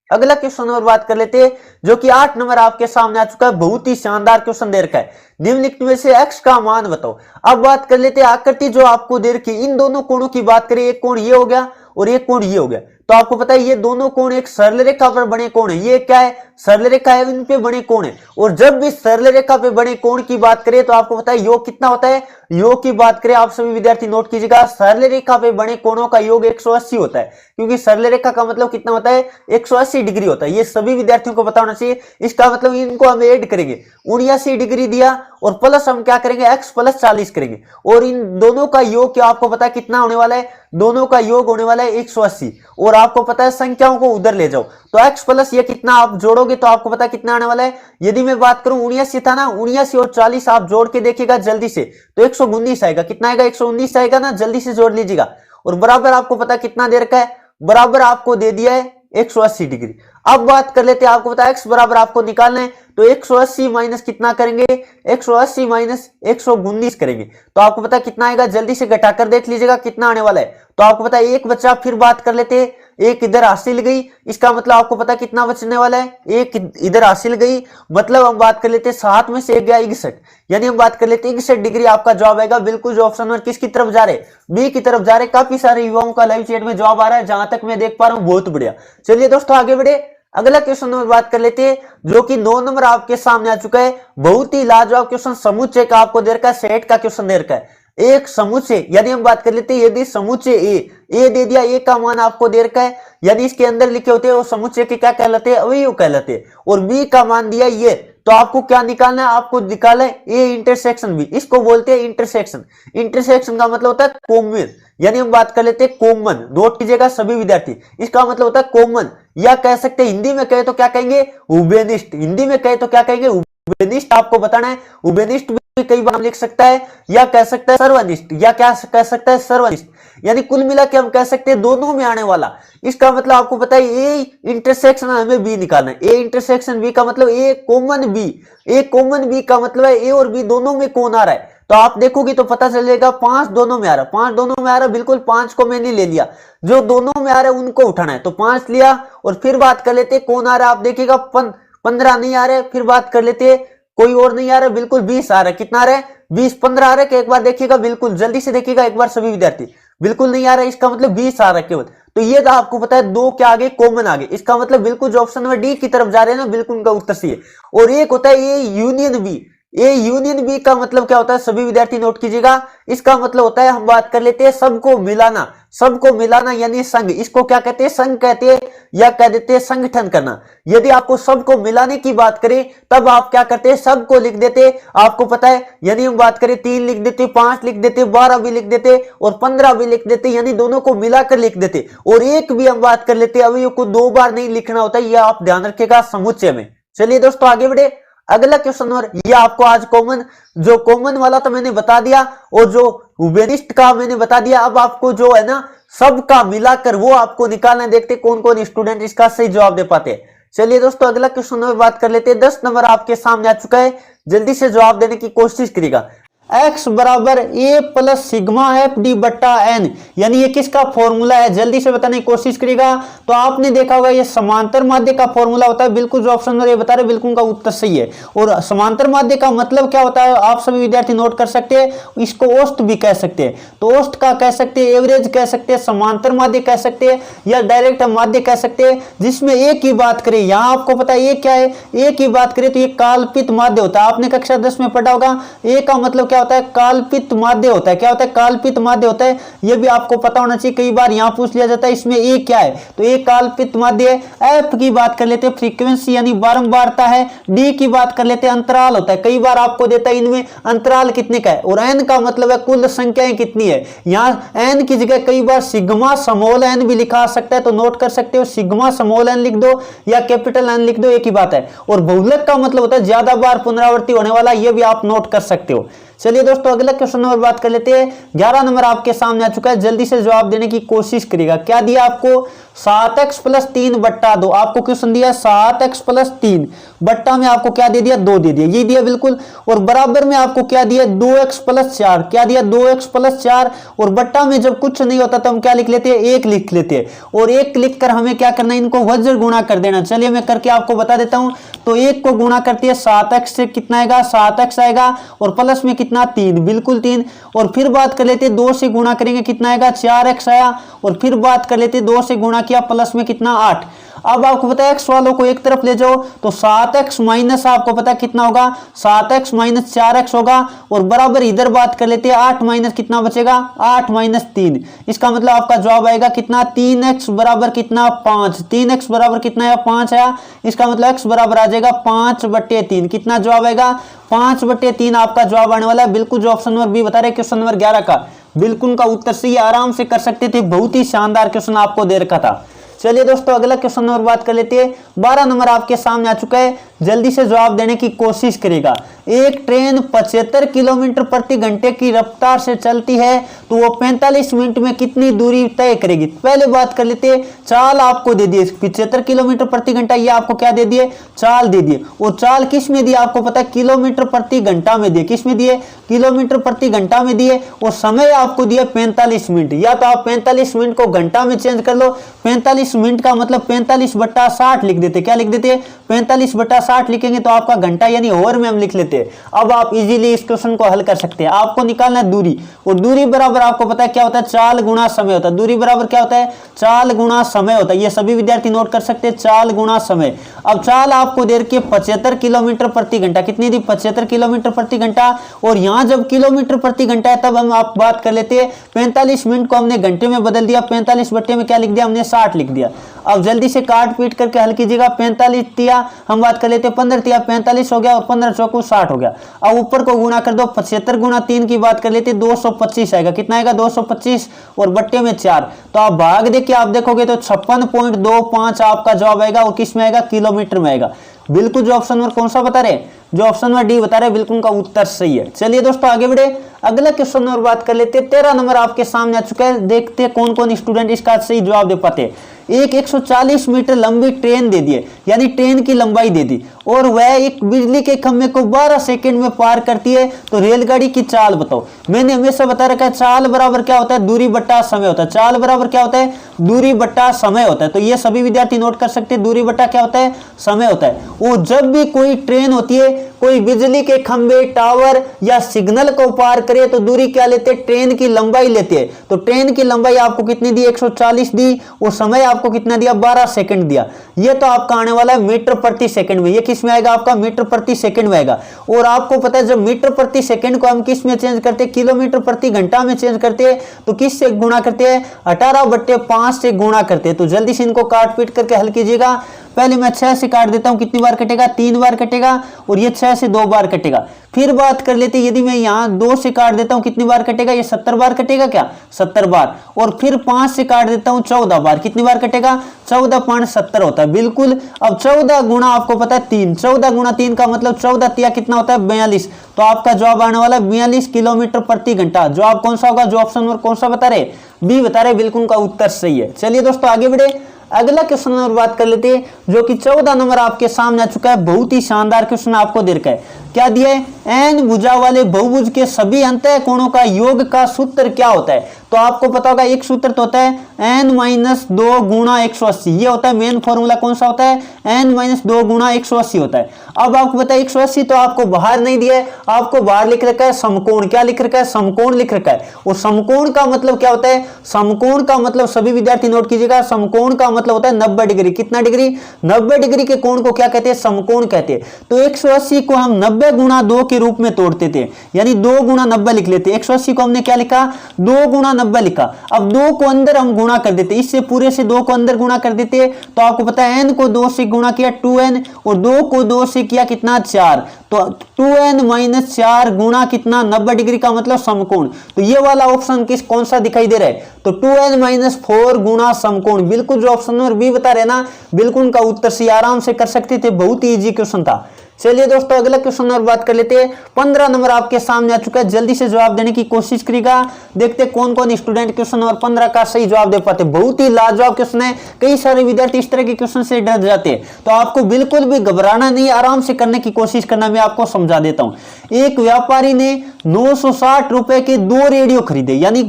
अगला क्वेश्चन नंबर बात कर लेते हैं, जो कि 8 नंबर आपके सामने आ चुका है। बहुत ही शानदार क्वेश्चन दे रखा है, निम्नलिखित में से x का मान बताओ। अब बात कर लेते हैं आकृति जो आपको दे रखी, इन दोनों कोणों की बात करें, एक कोण ये हो गया और एक कोण ये हो गया। तो आपको पता है ये दोनों कोण एक सरल रेखा पर बने कोण है, ये क्या है, सरल रेखा है, इन पे बने कोण है। और जब भी सरल रेखा पे बने कोण की बात करें तो आपको पता है योग कितना होता है, योग की बात करें, आप सभी विद्यार्थी नोट कीजिएगा, सरल रेखा पे बने कोणों का योग 180 होता है, क्योंकि सरल रेखा का मतलब कितना होता है, 180 डिग्री होता है। ये सभी विद्यार्थियों को पता होना चाहिए। इसका मतलब इनको हम ऐड करेंगे, 79 डिग्री दिया, और प्लस हम क्या करेंगे, x + 40 करेंगे, और इन दोनों का योग क्या आपको पता है कितना होने वाला है, दोनों का योग होने वाला है 180। और आपको पता है संख्याओं को उधर ले जाओ, तो x प्लस ये कितना आप जोड़ोगे तो आपको पता है कितना आने वाला है। यदि मैं बात करूं 79 था ना, 79 और 40 आप जोड़ के देखिएगा जल्दी से, तो 119 आएगा, कितना आएगा, 119 आएगा ना, जल्दी से जोड़ लीजिएगा। और बराबर आपको पता कितना दे रखा है, बराबर आपको दे दिया है 180 डिग्री। अब बात कर लेते हैं, आपको पता है x बराबर आपको निकालना है, तो 180 माइनस कितना करेंगे, 180 माइनस 119 करेंगे, तो आपको पता है कितना आएगा, जल्दी से घटाकर देख लीजिएगा कितना आने वाला है। तो आपको पता है एक बचा, फिर बात कर लेते हैं, एक इधर हासिल गई, इसका मतलब आपको पता कितना बचने वाला है, एक इधर हासिल गई, मतलब हम बात कर लेते हैं 7 में से 1 गया 61, यानी हम बात कर लेते हैं 61 डिग्री आपका जवाब आएगा। बिल्कुल जो ऑप्शन नंबर किसकी तरफ जा रहे, बी की तरफ जा रहे। काफी सारे युवाओं का लाइव चैट में जवाब आ रहा है, जहां तक मैं देख पा रहा हूं, बहुत बढ़िया। चलिए दोस्तों आगे बढ़े, अगला क्वेश्चन नंबर बात कर लेते हैं, जो कि 9 नंबर आपके सामने आ चुका है। बहुत ही लाजवाब क्वेश्चन समुच्चय का आपको दे रखा है, सेट का क्वेश्चन दे रखा है। एक समुच्चय यानी हम बात कर लेते हैं, यदि समुच्चय ए दे दिया, ए का मान आपको दे रखा है, यानी इसके अंदर लिखे होते हैं वो समुच्चय के क्या कहलाते हैं, अवयव कहलाते हैं। और बी का मान दिया ये, तो आपको क्या निकालना है, आपको निकालना है ए इंटरसेक्शन बी, इसको बोलते हैं इंटरसेक्शन। इंटरसेक्शन का मतलब होता है कॉमन, यानी हम बात कर लेते हैं कॉमन, नोट कीजिएगा सभी विद्यार्थी, इसका मतलब होता है कॉमन, या कह सकते हैं हिंदी में कहे तो क्या कहेंगे, उभयनिष्ठ। हिंदी में कहे तो क्या कहेंगे, उभयनिष्ठ आपको बताना है। उभयनिष्ठ भी कई बार लिख सकता है, या कह सकता है सर्वनिष्ठ, या क्या कह सकता है सर्वनिष्ठ, यानी कुल मिला के हम कह सकते हैं दोनों में आने वाला। इसका मतलब आपको पता है ए इंटरसेक्शन हमें बी निकालना है। ए इंटरसेक्शन बी का मतलब ए कॉमन बी, ए कॉमन बी का मतलब है ए और बी दोनों में कौन आ रहा है। तो आप देखोगे तो पता चलेगा 5 दोनों में आ रहा है, 5 दोनों में आ रहा है, बिल्कुल 5 को मैंने ले लिया, जो दोनों में आ रहा है उनको उठाना है, तो 5 लिया। और फिर बात कर लेते कौन आ रहा है, आप देखिएगा 15 नहीं आ रहे, फिर बात कर लेते कोई और नहीं आ रहा, बिल्कुल 20 आ रहा है। कितना आ रहा है, 20, 15 आ रहा है, एक बार देखिएगा, बिल्कुल जल्दी से देखिएगा एक बार सभी विद्यार्थी, बिल्कुल नहीं आ रहा है, इसका मतलब 20 आ रहा है केवल। तो ये तो आपको पता है दो क्या आगे कॉमन आगे, इसका मतलब बिल्कुल जो ऑप्शन नंबर डी की तरफ जा रहे हैं ना, बिल्कुल उनका उत्तर सही है। और एक होता है ये union B, A union B का मतलब क्या होता है, सभी विद्यार्थी नोट कीजिएगा, इसका मतलब होता है, हम बात कर लेते हैं सबको मिलाना, सबको मिलाना यानी संघ, इसको क्या कहते हैं, संघ कहते हैं, या कह देते हैं संगठन करना। यदि आपको सबको मिलाने की बात करें तब आप क्या करते हैं, सबको लिख देते, आपको पता है, यानी हम बात करें 3 लिख देते, 5 लिख देते, 12 भी लिख देते और 15 भी लिख देते, यानी दोनों को मिलाकर लिख देते। और एक भी हम बात कर लेते, अवयव को 2 बार नहीं लिखना होता, यह आप ध्यान रखिएगा समुच्चय में। चलिए दोस्तों आगे बढ़े, अगला क्वेश्चन नंबर, ये आपको आज कॉमन, जो कॉमन वाला तो मैंने बता दिया और जो उभयनिष्ठ का मैंने बता दिया, अब आपको जो है ना सबका मिलाकर वो आपको निकालना है। देखते कौन कौन स्टूडेंट इसका सही जवाब दे पाते हैं। चलिए दोस्तों अगला क्वेश्चन नंबर बात कर लेते हैं, 10 नंबर आपके सामने आ चुका है, जल्दी से जवाब देने की कोशिश करिएगा। x बराबर a plus sigma F D बट्टा एन, यानी ये किसका फॉर्मूला है, जल्दी से बताने की कोशिश करिएगा। तो आपने देखा होगा ये समांतर माध्य का फॉर्मूला होता है, बिल्कुल जो ऑप्शन नंबर ये बता रहे बिल्कुल उनका उत्तर सही है। और समांतर माध्य का मतलब क्या होता है, आप सभी विद्यार्थी नोट कर सकते हैं, इसको औसत भी कह सकते हैं, तो औसत का कह सकते हैं, एवरेज कह सकते हैं, समांतर माध्य कह सकते हैं, या डायरेक्ट माध्य कह सकते हैं। जिसमें एक की बात करें, यहाँ आपको पता है ये क्या है, एक की बात करें तो ये काल्पित माध्य होता है, आपने कक्षा 10 में पढ़ा होगा। ए का मतलब क्या होता है, काल्पित माध्य होता है। क्या होता है, काल्पित माध्य होता है, ये भी आपको पता होना चाहिए, कई बार यहां पूछ लिया जाता है इसमें ए क्या है, तो ए काल्पित माध्य है। एफ की बात कर लेते हैं फ्रीक्वेंसी यानी बारंबारता है। डी की बात कर लेते हैं अंतराल होता है, कई बार आपको देता है इनमें अंतराल कितने का है। और एन का मतलब है कुल संख्याएं कितनी है, यहाँ एन की जगह कई बार सिग्मा स्मॉल एन भी लिखा सकता है, तो नोट कर सकते हो, सिग्मा स्मॉल एन लिख दो या कैपिटल एन लिख दो, एक ही बात है। और बहुलक का मतलब होता है ज्यादा बार पुनरावृत्ति होने वाला, ये भी आप नोट कर सकते हो। चलिए दोस्तों अगला क्वेश्चन नंबर बात कर लेते हैं, 11 नंबर आपके सामने आ चुका है, जल्दी से जवाब देने की कोशिश करिएगा। क्या दिया आपको, 7x प्लस 3 बट्टा 2, आपको क्वेश्चन दिया 7x प्लस 3 बट्टा में आपको क्या दे दिया, 2 दे दिया, ये दिया बिल्कुल। और बराबर में आपको क्या दिया, 2x प्लस 4, क्या दिया 2x प्लस 4। और बट्टा में जब कुछ नहीं होता तो हम क्या लिख लेते हैं, 1 लिख लेते हैं। और 1 लिख कर हमें क्या करना है, इनको वज्र गुणा कर देना। चलिए मैं करके आपको बता देता हूं। तो 1 को गुणा करती है 7x से, कितना आएगा, 7x आएगा, और प्लस में कितना, 3, बिल्कुल 3। और फिर बात कर लेते हैं 2 से गुणा करेंगे, कितना आएगा, 4x आया। और फिर बात कर लेते हैं 2 से गुणा किया, प्लस में कितना, 8। अब आपको पता है x वालों को एक तरफ ले जाओ, तो 7x माइनस आपको पता है कितना होगा, 7x माइनस 4x होगा। और बराबर इधर बात कर लेते हैं, 8 माइनस कितना बचेगा, 8 माइनस 3। इसका मतलब आपका जवाब आएगा कितना, 3x बराबर कितना, 5। 3x बराबर कितना है, 5 आया। इसका मतलब x बराबर आ जाएगा 5/3। कितना जवाब आएगा, 5/3 आपका जवाब आने वाला है। बिल्कुल जो ऑप्शन नंबर बी बता रहे क्वेश्चन नंबर 11 का, बिल्कुल उनका उत्तर सही, आराम से कर सकते थे, बहुत ही शानदार क्वेश्चन आपको दे रखा था। चलिए दोस्तों अगला क्वेश्चन नंबर बात कर लेते हैं, 12 नंबर आपके सामने आ चुका है, जल्दी से जवाब देने की कोशिश करेगा। एक ट्रेन 75 किलोमीटर प्रति घंटे की रफ्तार से चलती है, तो वो 45 मिनट में कितनी दूरी तय करेगी। पहले बात कर लेते हैं, चाल आपको दे दिए 75 किलोमीटर प्रति घंटा, ये आपको क्या दे दिए, चाल दे दिए। और चाल किस में दिए, आपको पता है किलोमीटर प्रति घंटा में दिए, किस में दिए, किलोमीटर प्रति घंटा में दिए। और समय आपको दिया 45 मिनट, या तो आप 45 मिनट को घंटा में चेंज कर लो, 45 मिनट का मतलब 45/60 लिख देते, क्या लिख देते, 45/60 60 लिखेंगे तो आपका घंटा यानी ओवर में हम लिख लेते हैं। अब आप इजीली इस क्वेश्चन को हल कर सकते हैं। आपको निकालना है दूरी, और दूरी बराबर आपको पता है क्या होता है, चाल गुणा समय होता है। दूरी बराबर क्या होता है, चाल गुणा समय होता है। ये सभी विद्यार्थी नोट कर सकते हैं, चाल गुणा समय। अब चाल आपको दे रखी है 75 किलोमीटर प्रति घंटा, कितनी दी, 75 किलोमीटर प्रति घंटा। और यहां जब किलोमीटर प्रति घंटा है तब हम आप बात कर लेते हैं 45 मिनट को हमने घंटे में बदल दिया, 45 बट्टे में क्या लिख दिया हमने, 60 लिख दिया। अब जल्दी से काट पीट करके हल कीजिएगा। 45 तिया हम बात कर लेते हैं 15 तिया 45 हो गया, और 15 चौको 60 हो गया। अब ऊपर को गुणा कर दो, 75 गुणा 3 की बात कर लेते हैं 225 आएगा। कितना आएगा, 225, और बट्टे में 4। तो आप भाग दे के आप देखोगे तो 56.25 आपका जवाब आएगा, और किस में आएगा, किलोमीटर में आएगा। बिल्कुल जो ऑप्शन नंबर कौन सा बता रहे, जो ऑप्शन नंबर डी बता रहे, बिल्कुल का उत्तर सही है। चलिए दोस्तों आगे बढ़े, अगला क्वेश्चन नंबर बात कर लेते हैं। 13 नंबर आपके सामने आ चुका है। देखते हैं कौन कौन स्टूडेंट इसका सही जवाब दे पाते हैं। एक 140 मीटर लंबी ट्रेन दे दी, यानी ट्रेन की लंबाई दे दी, और वह एक बिजली के खंभे को 12 सेकंड में पार करती है, तो रेलगाड़ी की चाल बताओ। मैंने हमेशा बता रखा है चाल बराबर क्या होता है, दूरी बट्टा समय होता है। चाल बराबर क्या होता है, दूरी बट्टा समय होता है। तो ये सभी विद्यार्थी नोट कर सकते हैं, दूरी बट्टा क्या होता है, समय होता है। वो जब भी कोई ट्रेन होती है, कोई बिजली के खंभे, टावर या सिग्नल को पार करे तो दूरी क्या लेते हैं, ट्रेन की लंबाई लेते हैं। तो ट्रेन की लंबाई आपको कितनी दी, 140 दी, और समय आपको कितना दिया, 12 सेकंड दिया। ये तो आपका आने वाला है मीटर प्रति सेकंड में। ये किस में आएगा, आपका मीटर प्रति सेकंड में आएगा। और आपको पता है जब मीटर प्रति सेकंड को हम किस में चेंज करते हैं, किलोमीटर प्रति घंटा में चेंज करते हैं, तो किस से गुणा करते हैं, 18/5 से गुणा करते हैं। तो जल्दी से इनको काट पीट करके हल कीजिएगा। पहले मैं 6 से काट देता हूं, कितनी बार कटेगा, 3 बार कटेगा, और ये 6 से 2 बार कटेगा। फिर बात कर लेते हैं, यदि मैं यहां 2 से काट देता हूं कितनी बार कटेगा, ये 70 बार कटेगा, क्या 70 बार। और फिर 5 से काट देता हूं 14 बार, कितनी बार कटेगा, 14.70 होता है। बिल्कुल। अब 14 गुणा आपको पता है 3, 14 गुणा 3 का मतलब 14 तिया कितना होता है, 42। तो आपका जवाब आने वाला है 42 किलोमीटर प्रति घंटा। जवाब कौन सा होगा, जो ऑप्शन नंबर कौन सा बता रहे, बी बता रहे, बिल्कुल का उत्तर सही है। चलिए दोस्तों आगे बढ़े, अगला क्वेश्चन नंबर बात कर लेते हैं, जो कि 14 नंबर आपके सामने आ चुका है। बहुत ही शानदार क्वेश्चन आपको दे रखा है। क्या दिया है, एन भुजा वाले बहुभुज के सभी अंतः कोणों का योग का सूत्र क्या होता है। तो आपको पता होगा एक सूत्र तो होता है n-2 गुणा 180। ये होता है मेन फॉर्मूला, कौन सा होता है, n-2 गुणा 180 होता है। अब आपको पता है 180 तो आपको बाहर नहीं दिया है, आपको बाहर लिख रखा है समकोण। क्या लिख रखा है, समकोण लिख रखा है। और समकोण का मतलब क्या होता है, समकोण का मतलब सभी विद्यार्थी नोट कीजिएगा, समकोण का मतलब होता है 90 डिग्री। कितना डिग्री, 90 डिग्री के कोण को क्या कहते हैं, समकोण कहते हैं। तो 180 को हम 90 गुणा 2 के रूप में तोड़ते थे, यानी 2 गुणा 90 लिख लेते। 180 को हमने क्या लिखा, 2 गुणा 90 लिखा। अब 2 को अंदर हम गुणा कर देते, इससे पूरे से 2 को अंदर गुणा कर देते, तो आपको पता है n को 2 से गुणा किया 2n, और 2 को 2 से किया कितना, 4। तो 2n - 4 गुणा कितना, 90 डिग्री का मतलब समकोण। तो ये वाला ऑप्शन किस कौन सा दिखाई दे रहा है, तो 2n - 4 गुणा समकोण। बिल्कुल जो ऑप्शन नंबर बी बता रहे ना, बिल्कुल का उत्तर से आराम से कर सकते थे, बहुत ही इजी क्वेश्चन था। चलिए दोस्तों अगला क्वेश्चन और बात कर लेते हैं। 15 नंबर आपके सामने आ चुका है, जल्दी से जवाब देने की कोशिश करिएगा। देखते हैं कौन कौन स्टूडेंट क्वेश्चन नंबर 15 का सही जवाब दे पाते। बहुत ही लाजवाब क्वेश्चन है, कई सारे विद्यार्थी इस तरह के क्वेश्चन से डर जाते हैं, तो आपको बिल्कुल भी घबराना नहीं, आराम से करने की कोशिश करना। मैं आपको समझा देता हूं। एक व्यापारी ने 960 रुपए के 2 रेडियो खरीदे, यानी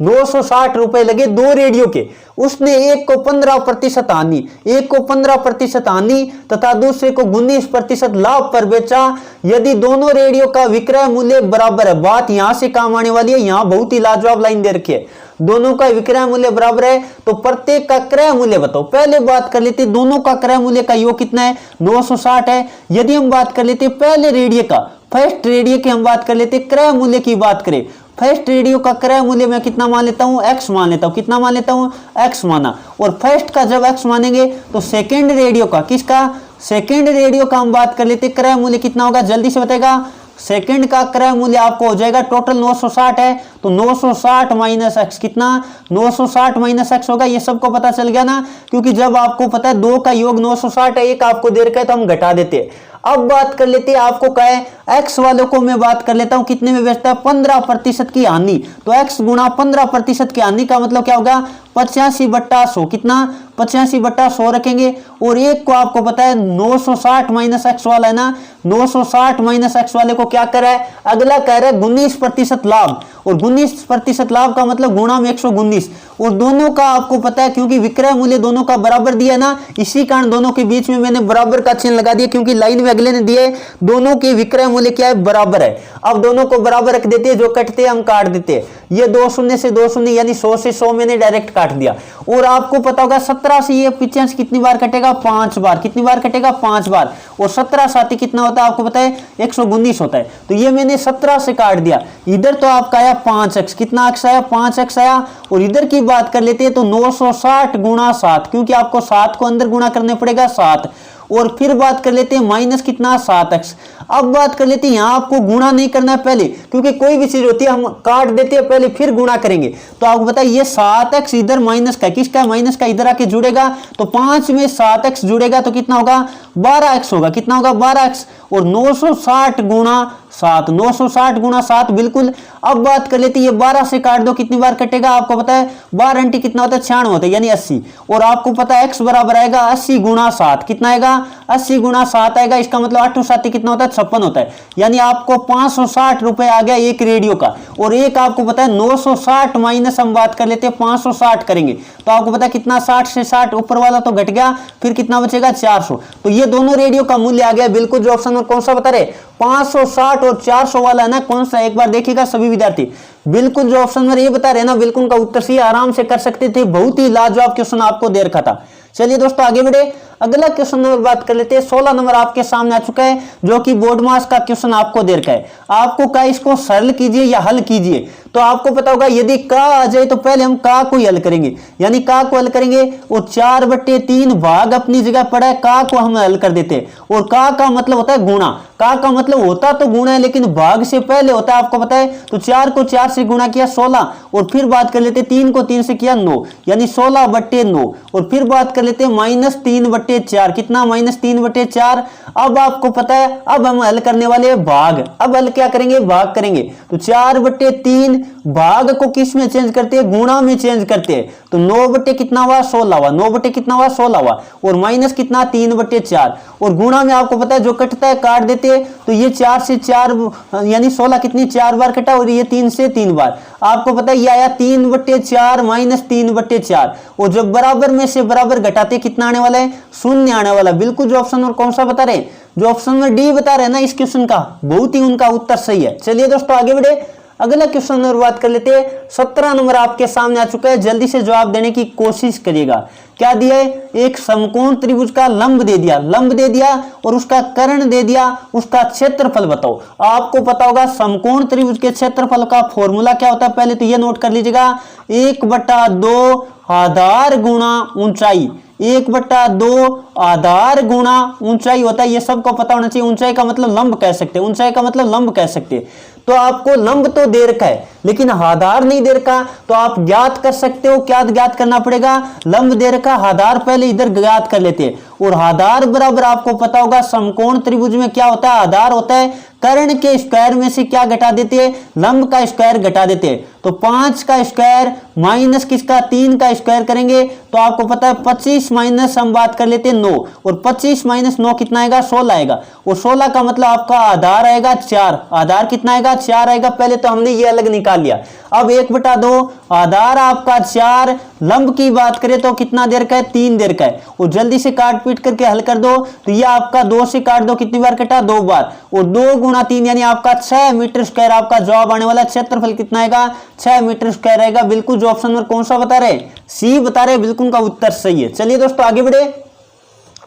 960 रुपए लगे 2 रेडियो के। उसने एक को 15% हानि, एक को 15% हानि तथा दूसरे को 19% लाभ पर बेचा। यदि दोनों रेडियो का विक्रय मूल्य बराबर है, बात यहां से काम आने वाली है। यहां बहुत ही लाजवाब लाइन दे रखी है, दोनों का विक्रय मूल्य बराबर है, तो प्रत्येक का क्रय मूल्य बताओ। पहले बात कर लेते दोनों का क्रय मूल्य का योग कितना है, 960 है। यदि हम बात कर लेते पहले रेडियो का, फर्स्ट रेडियो की हम बात कर लेते, क्रय मूल्य की बात करें, फर्स्ट रेडियो का क्रय मूल्य मैं कितना मान लेता हूं, x मान लेता हूं। कितना मान लेता हूं, x माना। और फर्स्ट का जब x मानेंगे तो सेकंड रेडियो का, किसका, सेकंड रेडियो का हम बात कर लेते, क्रय मूल्य कितना होगा, जल्दी से बताएगा। सेकंड का क्रय मूल्य आपको हो जाएगा, टोटल 960 है, तो 960 माइनस x कितना, 960 माइनस x होगा। ये सबको पता चल गया ना, क्योंकि जब आपको पता है 2 का योग 960 है, एक आपको दे रखा है तो हम घटा देते। अब बात कर लेते हैं, आपको कहे x वालों को मैं बात कर लेता हूं कितने में बेचता है, 15% की हानि। तो x गुणा 15% की हानि का मतलब क्या होगा, 85/100। कितना, 85/100 रखेंगे। और एक को आपको पता है 960 माइनस x वाला है ना, 960 माइनस x वाले को क्या कर रहा है, अगला कह रहा है 19% लाभ। और 19% लाभ का मतलब गुणा में 119, और दोनों का आपको पता है क्योंकि विक्रय मूल्य दोनों का बराबर दिया ना, इसी कारण दोनों के बीच में मैंने बराबर का चिन्ह लगा दिया, क्योंकि लाइन में अगले ने दिए दोनों के विक्रय मूल्य क्या है, बराबर है। अब दोनों को बराबर रख देते हैं, जो कटते हैं हम काट देते हैं। ये 2 शून्य से 2 शून्य यानी 100 से 100 मैंने डायरेक्ट काट दिया। और आपको पता होगा 17 से ये 85 कितनी बार कटेगा, 5 बार। कितनी बार कटेगा, 5 बार। और 17 साथी कितना होता है आपको पता है, 119 होता है। तो ये मैंने 17 से काट दिया। इधर तो आपका आया 5x, कितना x आया, 5x आया। और इधर की बात कर लेते हैं तो 960 गुणा 7, क्योंकि आपको 7 को अंदर गुणा करने पड़ेगा 7। और फिर बात कर लेते हैं माइनस कितना, 7x। अब बात कर लेते हैं, यहां आपको गुणा नहीं करना है पहले, क्योंकि कोई भी चीज होती है हम काट देते हैं पहले फिर गुणा करेंगे। तो आपको बताइए ये 7x इधर माइनस का, किसका माइनस का, इधर आके जुड़ेगा। तो 5 में 7x जुड़ेगा तो कितना होगा, 12x होगा। कितना होगा, 12x। और 960 गुणा 7, 960 गुणा 7 बिल्कुल। अब बात कर लेते हैं, ये 12 से काट दो, कितनी बार कटेगा आपको पता है, 12 अंटी कितना होता है, 96 होता है, यानी 80। और आपको पता है x बराबर आएगा 80 गुणा 7, कितना आएगा, 80 गुणा 7 आएगा। इसका मतलब 8 7 कितना होता है, 56 होता है। यानी आपको 560 रुपए आ गया एक रेडियो का। और एक आपको पता है 960 माइनस हम बात कर लेते हैं 560 करेंगे तो आपको पता है कितना, 60 से 60 ऊपर वाला तो घट गया, फिर कितना बचेगा, 400। तो ये दोनों रेडियो का मूल्य आ गया बिल्कुल जो ऑप्शन में कौन सा बता रहे, 560 और 400 वाला है ना, कौन सा, एक बार देखिएगा सभी विद्यार्थी। बिल्कुल जो ऑप्शन में ये बता रहे ना, बिल्कुल का उत्तर सही आराम से कर सकते थे। बहुत ही लाजवाब क्वेश्चन आपको दे रखा था। चलिए दोस्तों आगे बढ़े, अगला क्वेश्चन नंबर बात कर लेते हैं। 16 नंबर आपके सामने आ चुका है, जो कि बोर्ड मास का क्वेश्चन आपको दे रखा है। आपको क्या इसको सरल कीजिए या हल कीजिए। तो आपको पता होगा यदि का आ जाए तो पहले हम का को हल करेंगे, यानी का को हल करेंगे। और 4/3 भाग अपनी जगह पड़ा है, का को हम हल कर देते हैं। और का मतलब होता है गुणा, का का मतलब होता तो गुणा है लेकिन भाग से पहले होता है, आपको पता है। तो 4 को 4 से गुणा किया 16, और फिर बात कर लेते 3 को 3 से किया 9, यानी 16/9। और फिर बात कर लेते -3/4, कितना, -3/4। अब आपको पता है, अब हम हल करने वाले भाग। अब हल क्या करेंगे, भाग करेंगे। तो 4/3 भाग को किस में चेंज करते हैं, गुणा में चेंज करते हैं। तो 9 कितना हुआ, 16 हुआ, 9 कितना हुआ, 16 हुआ। और माइनस कितना, 3/4। और गुणा में आपको पता है जो कटता है काट देते हैं। तो ये 4 से 4 यानी 16 कितनी 4 बार कटा, और ये 3 से 3 बार। आपको पता है ये आया 3/4 माइनस 3/4। और जब बराबर में से बराबर घटाते कितना आने वाला है, 0 आने वाला। बिल्कुल जो ऑप्शन और कौन सा बता रहे, जो ऑप्शन में डी बता रहे हैं ना इस क्वेश्चन का, बहुत ही उनका उत्तर सही है। चलिए दोस्तों आगे बढ़े, अगला क्वेश्चन नंबर बात कर लेते हैं। 17 नंबर आपके सामने आ चुका है, जल्दी से जवाब देने की कोशिश करिएगा। क्या दिया है, एक समकोण त्रिभुज का लंब दे दिया, लंब दे दिया, और उसका कर्ण दे दिया, उसका क्षेत्रफल बताओ। आपको पता होगा समकोण त्रिभुज के क्षेत्रफल का फॉर्मूला क्या होता है, पहले तो ये नोट कर लीजिएगा, 1/2 आधार गुणा ऊंचाई, 1/2 आधार गुणा ऊंचाई होता है। ये सबको पता होना चाहिए। ऊंचाई का मतलब लंब कह सकते हैं, ऊंचाई का मतलब लंब कह सकते हैं। तो आपको लंब तो दे रखा है लेकिन आधार नहीं दे रखा, तो आप ज्ञात कर सकते हो। क्या ज्ञात करना पड़ेगा, लंब दे रखा, आधार पहले इधर ज्ञात कर लेते हैं। और आधार बराबर आपको पता होगा समकोण त्रिभुज में क्या होता है, आधार होता है कर्ण के स्क्वायर में से क्या घटा देते हैं, लंब का स्क्वायर घटा देते हैं। तो 5 का स्क्वायर माइनस किसका, 3 का स्क्वायर करेंगे तो आपको पता है 25 माइनस हम बात कर लेते हैं 9, और 25 माइनस 9 कितना आएगा, 16 आएगा। और 16 का मतलब आपका आधार आएगा 4, आधार कितना आएगा, 4 आएगा। पहले तो हमने ये अलग निकाल लिया। अब 1/2 आधार आपका 4, लंब की बात करें तो कितना देर का है, 3 देर का है। और जल्दी से काट पीट करके हल कर दो तो ये आपका 2 से काट दो, कितनी बार कटा, 2 बार। और 2 गुणा 3 यानी आपका 6 मीटर स्क्वायर आपका जवाब आने वाला। क्षेत्रफल कितना आएगा, 6 मीटर स्क्वायर आएगा। बिल्कुल जो ऑप्शन में कौन सा बता रहे, सी बता रहे, बिल्कुल का उत्तर सही है। चलिए दोस्तों आगे बढ़े,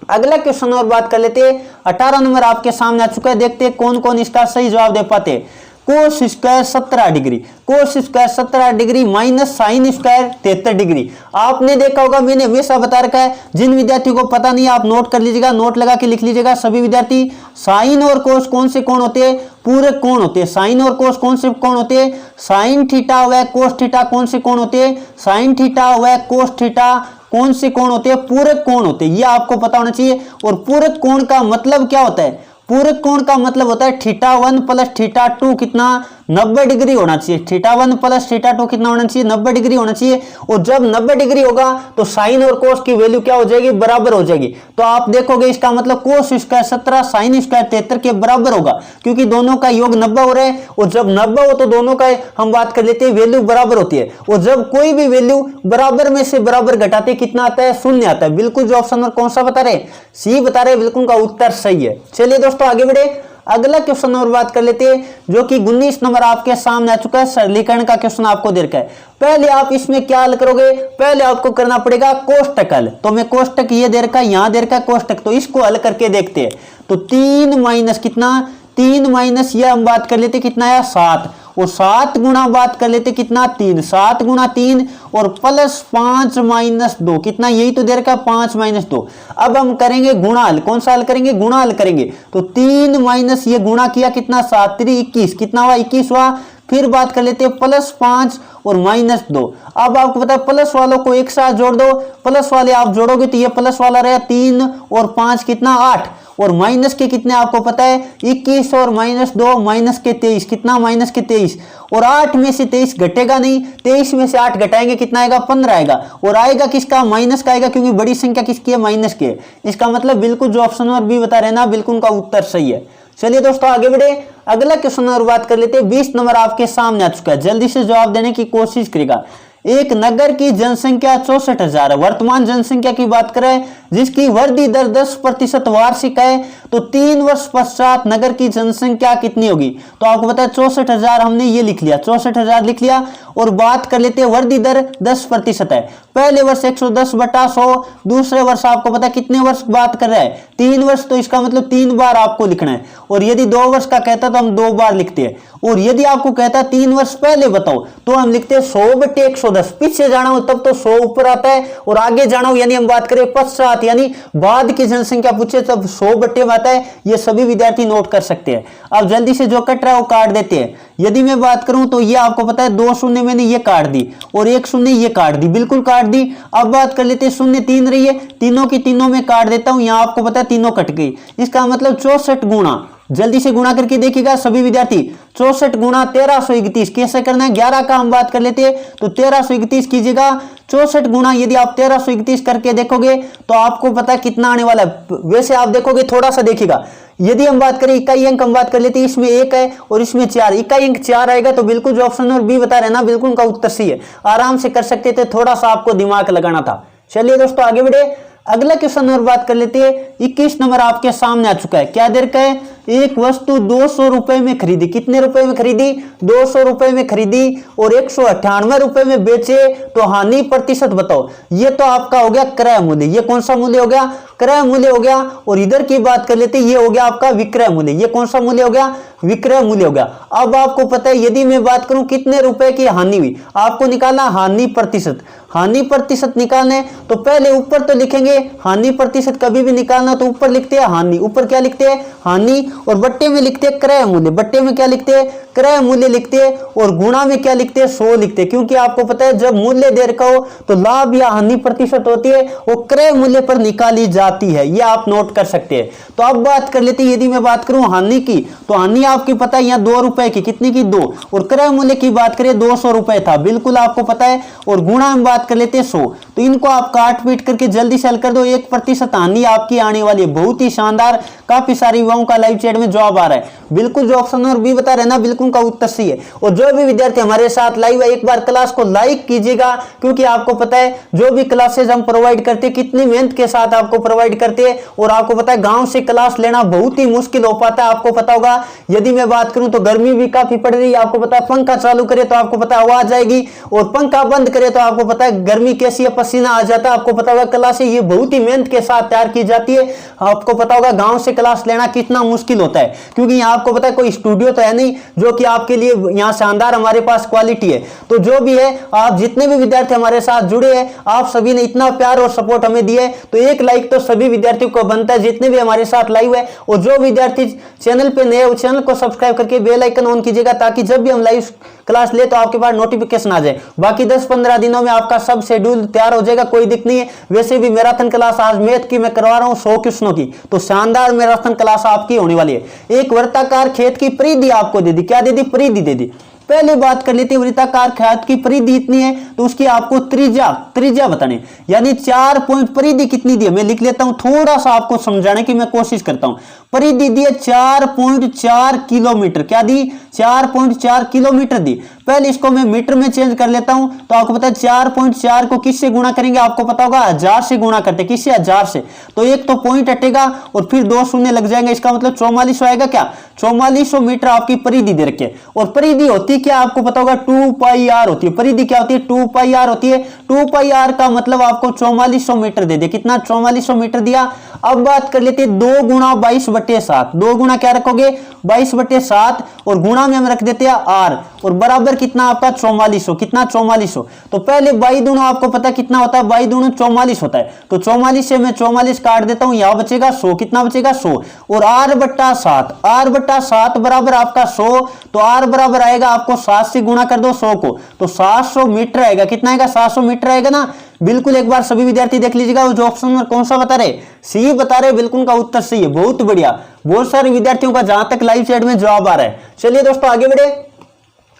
अगला क्वेश्चन और बात कर लेते हैं। 18 नंबर आपके सामने आ चुका है, देखते हैं कौन कौन इसका सही जवाब दे पाते। Cos square 17 degree, cos square 17 degree minus sine square 73 degree. आपने देखा होगा, मैंने हमेशा बता रखा है, जिन विद्यार्थियों को पता नहीं आप नोट कर लीजिएगा, नोट लगा के लिख लीजिएगा सभी विद्यार्थी। साइन और कोस कौन से कोण होते हैं, पूरक कोण होते हैं। साइन और कोस कौन से कोण होते हैं, साइन थीटा व कोस थीटा कौन से कोण होते हैं, साइन थीटा व कोस थीटा कौन से कोण होते हैं, पूरक कोण होते हैं। ये आपको पता होना चाहिए। और पूरक कोण का मतलब क्या होता है, पूरक कोण का मतलब होता है θ1 + θ2 कितना 90 डिग्री होना चाहिए। θ1 प्लस θ2 कितना होना चाहिए, 90 डिग्री होना चाहिए। और जब 90 डिग्री होगा तो साइन और कोस की वैल्यू क्या हो जाएगी, बराबर हो जाएगी। तो आप देखोगे इसका मतलब कोस स्क्वायर 17 साइन स्क्वायर 73 के बराबर होगा, क्योंकि दोनों का योग 90 हो रहा है। और जब 90 हो तो दोनों का हम बात कर लेते हैं वैल्यू बराबर होती है। और जब कोई भी वैल्यू बराबर में से बराबर घटाते कितना आता है, शून्य आता है। बिल्कुल जो ऑप्शन नंबर कौन सा बता रहे, सी बता रहे, बिल्कुल का उत्तर सही है। चलिए दोस्तों आगे बढ़े, अगला क्वेश्चन नंबर बात कर लेते हैं, जो कि 19 नंबर आपके सामने आ चुका है। सरलीकरण का क्वेश्चन आपको दे रखा है। पहले आप इसमें क्या हल करोगे, पहले आपको करना पड़ेगा कोष्टक हल। तो मैं कोष्टक ये दे रखा है, यहां दे रखा है कोष्टक, तो इसको हल करके देखते हैं। तो 3 माइनस कितना, 3 माइनस ये हम बात कर लेते कितना है 7, और 7 गुना बात कर लेते कितना 3, 7 गुना 3 और प्लस 5 माइनस 2 कितना, यही तो दे रखा है 5 माइनस 2। अब हम करेंगे गुणा हल, कौन सा हल करेंगे, गुणा हल करेंगे। तो 3 माइनस ये गुणा किया कितना 7 3 21 कितना हुआ 21 हुआ। फिर बात कर लेते हैं प्लस 5 और माइनस 2। अब आपको पता है प्लस वालों को एक साथ जोड़ दो, प्लस वाले आप जोड़ोगे तो ये प्लस वाला रहा 3 और 5 कितना 8, और माइनस के कितने आपको पता है 21 और माइनस 2 माइनस के 23 कितना, माइनस के 23। और 8 में से 23 घटेगा नहीं, 23 में से 8 घटाएंगे कितना आएगा 15 आएगा। और आएगा किसका, माइनस का आएगा, क्योंकि बड़ी संख्या किसकी है, माइनस की है। इसका मतलब बिल्कुल जो ऑप्शन नंबर बी बता रहे ना, बिल्कुल का उत्तर सही है। चलिए दोस्तों आगे बढ़े, अगला क्वेश्चन नंबर बात कर लेते हैं। 20 नंबर आपके सामने आ चुका है, जल्दी से जवाब देने की कोशिश करेगा। एक नगर की जनसंख्या 64,000 है। वर्तमान जनसंख्या की बात करें जिसकी वृद्धि दर 10% वार्षिक है, तो 3 वर्ष पश्चात नगर की जनसंख्या कितनी होगी। तो आपको पता है 64,000 हमने ये लिख लिया, 64,000 लिख लिया। और बात कर लेते हैं वृद्धि दर 10% है। पहले वर्ष 110/100, दूसरे वर्ष आपको पता है कितने वर्ष बात कर रहा है 3 वर्ष, तो इसका मतलब 3 बार आपको लिखना है। और यदि 2 वर्ष का कहता तो हम 2 बार लिखते हैं। और यदि आपको कहता है 3 वर्ष पहले बताओ तो हम लिखते हैं 100/110। पीछे जाना हो तब तो 100 ऊपर आता है, और आगे जाना हो यानी हम बात करें पश्चात यानी बाद की जनसंख्या पूछे तब 100/में आता है। ये सभी विद्यार्थी नोट कर सकते हैं। अब जल्दी से जो कट रहा है वो काट देते हैं। यदि मैं बात करूं तो ये आपको पता है 2 शून्य मैंने ये काट दी और 1 शून्य ये काट दी, बिल्कुल काट दी। अब बात कर लेते हैं शून्य 3 रही है, तीनों की तीनों में काट देता हूं, यहां आपको पता है तीनों कट गई। इसका मतलब 64 गुणा, जल्दी से गुणा करके देखिएगा सभी विद्यार्थी, 64 गुणा 1331 कैसे करना है। 11 का हम बात कर लेते हैं तो 1331 कीजिएगा। 64 गुणा यदि आप 1331 करके देखोगे तो आपको पता है कितना आने वाला है। वैसे आप देखोगे थोड़ा सा देखिएगा, यदि हम बात करें इकाई अंक हम बात कर लेते हैं, इसमें 1 है और इसमें 4, इकाई अंक 4 आएगा। तो बिल्कुल जो ऑप्शन नंबर बी बता रहे हैं ना, बिल्कुल उनका उत्तर सही है। आराम से कर सकते थे, थोड़ा सा आपको दिमाग लगाना था। चलिए दोस्तों आगे बढ़े, अगला क्वेश्चन नंबर बात कर लेते हैं। 21 नंबर आपके सामने आ चुका है। क्या देर का है, एक वस्तु 200 रुपए में खरीदी, कितने रुपए में खरीदी 200 रुपए में खरीदी और 198 रुपए में बेचे, तो हानि प्रतिशत बताओ। ये तो आपका हो गया क्रय मूल्य, ये कौन सा मूल्य हो गया, क्रय मूल्य हो गया। और इधर की बात कर लेते हैं, ये हो गया आपका विक्रय मूल्य, ये कौन सा मूल्य हो गया, विक्रय मूल्य हो गया। अब आपको पता है यदि मैं बात करूं कितने रुपए की हानि हुई, आपको निकालना हानि प्रतिशत। हानि प्रतिशत निकालने तो पहले ऊपर तो लिखेंगे हानि प्रतिशत, कभी भी निकालना तो ऊपर लिखते हैं हानि, ऊपर क्या लिखते हैं हानि, और बट्टे में लिखते हैं क्रय मूल्य, बट्टे में क्या लिखते हैं क्रय मूल्य लिखते हैं, और गुणा में क्या लिखते हैं 100 लिखते हैं। क्योंकि आपको पता है जब मूल्य दे रखा हो तो लाभ या हानि प्रतिशत होती है वो क्रय मूल्य पर निकाली जाती है, ये आप नोट कर सकते हैं। तो अब बात कर लेते हैं, यदि मैं बात करूं हानि की, तो हानि आपकी पता है यहाँ 2 रुपए की, कितनी की 2, और क्रय मूल्य की बात करें 200 रुपए था, बिल्कुल आपको पता है। और गुणा में बात कर लेते हैं 100, तो इनको आप काट पीट करके जल्दी से हल कर दो। 1% हानि आपकी आने वाली है, बहुत ही शानदार। काफी सारे युवाओं का लाइव चैट में जवाब आ रहा है, बिल्कुल जो ऑप्शन नंबर बी बता रहे ना, बिल्कुल का उत्तर सही है। और जो भी विद्यार्थी हमारे साथ लाइव है एक बार क्लास को लाइक कीजिएगा, क्योंकि आपको पता है जो भी क्लासेज हम प्रोवाइड करते हैं कितनी मेहनत के साथ आपको प्रोवाइड करते हैं। और आपको पता है गांव से क्लास लेना बहुत ही मुश्किल हो पाता है, आपको पता होगा। यदि मैं बात करूं तो गर्मी भी काफी पड़ रही है, आपको पता है पंखा चालू करे तो आपको पता है आवाज आएगी, और पंखा बंद करे तो आपको पता है गर्मी कैसी है, पसीना आ जाता है। आपको पता होगा क्लासेज ये बहुत ही मेहनत के साथ तैयार की जाती है। आपको पता होगा गांव से क्लास लेना कितना मुश्किल होता है, क्योंकि यहाँ आपको पता है कोई स्टूडियो तो है नहीं जो कि आपके लिए यहाँ शानदार हमारे पास क्वालिटी है। तो जो भी है आप जितने भी विद्यार्थी हमारे साथ जुड़े हैं, आप सभी ने इतना प्यार और सपोर्ट हमें दिए, तो एक लाइक तो सभी विद्यार्थियों को बनता है जितने भी हमारे साथ लाइव है। और जो विद्यार्थी चैनल पे नए हो चैनल को सब्सक्राइब करके बेल आइकन ऑन कीजिएगा, ताकि जब भी हम लाइव क्लास ले तो आपके पास नोटिफिकेशन आ जाए। बाकी 10-15 दिनों में आपका सब शेड्यूल तैयार हो जाएगा, कोई दिक्कत नहीं है। वैसे भी मैराथन मैराथन क्लास आज मैथ की मैं करवा रहा हूं 100 क्वेश्चनों की, तो शानदार मैराथन क्लास आपकी होने वाली है। एक वृत्ताकार खेत की परिधि आपको दे दी, क्या दे दी? परिधि दे दी। पहले बात कर लेते हैं, वृत्ताकार खेत की परिधि इतनी है तो उसकी आपको त्रिज्या बताने, यानी 4 पॉइंट परिधि कितनी दी है, मैं लिख लेता हूं, थोड़ा सा आपको समझाने की मैं कोशिश करता हूं। परिधि दी है 4.4 किलोमीटर, क्या दी? 4.4 किलोमीटर दी। पहले इसको मैं मीटर में चेंज कर लेता हूं, तो आपको पता है 4.4 को किससे गुणा करेंगे, आपको पता होगा 1000 से गुणा करते, किससे? 1000 से। तो एक तो पॉइंट हटेगा और फिर 2 शून्य लग जाएंगे, इसका मतलब 4400 आएगा। क्या? 4400 मीटर आपकी परिधि दे रखी है। और परिधि होती क्या आपको पता होगा? 2 पाई आर होती है। परिधि क्या होती है? 2 पाई आर होती है। 2 पाई आर का मतलब आपको 4400 मीटर दे दे। कितना? 4400 मीटर दिया। अब बात कर लेते हैं 2 गुणा 22/7। 2 गुणा क्या रखोगे? 22/7 और गुणा में हम रख देते हैं आर, और बराबर कितना आपका? 4400। कितना? 4400। तो पहले 22 दूना आपको पता कितना होता है? 22 दूना 44 होता है। तो 44 से मैं 44 काट देता हूं, यहां बचेगा 100। कितना बचेगा? 100। और r/7, r/7 बराबर आपका 100। तो r बराबर आएगा आपको 7 से गुणा कर दो 100 को, तो 700 मीटर आएगा। कितना आएगा? 700 मीटर आएगा ना। बिल्कुल एक बार सभी विद्यार्थी देख लीजिएगा, जो ऑप्शन में कौन सा बता रहे? सी बता रहे, बिल्कुल का उत्तर सही है। बहुत बढ़िया, बहुत सारे विद्यार्थियों का जहां तक लाइव चैट में जवाब आ रहा है। चलिए दोस्तों आगे बढ़े,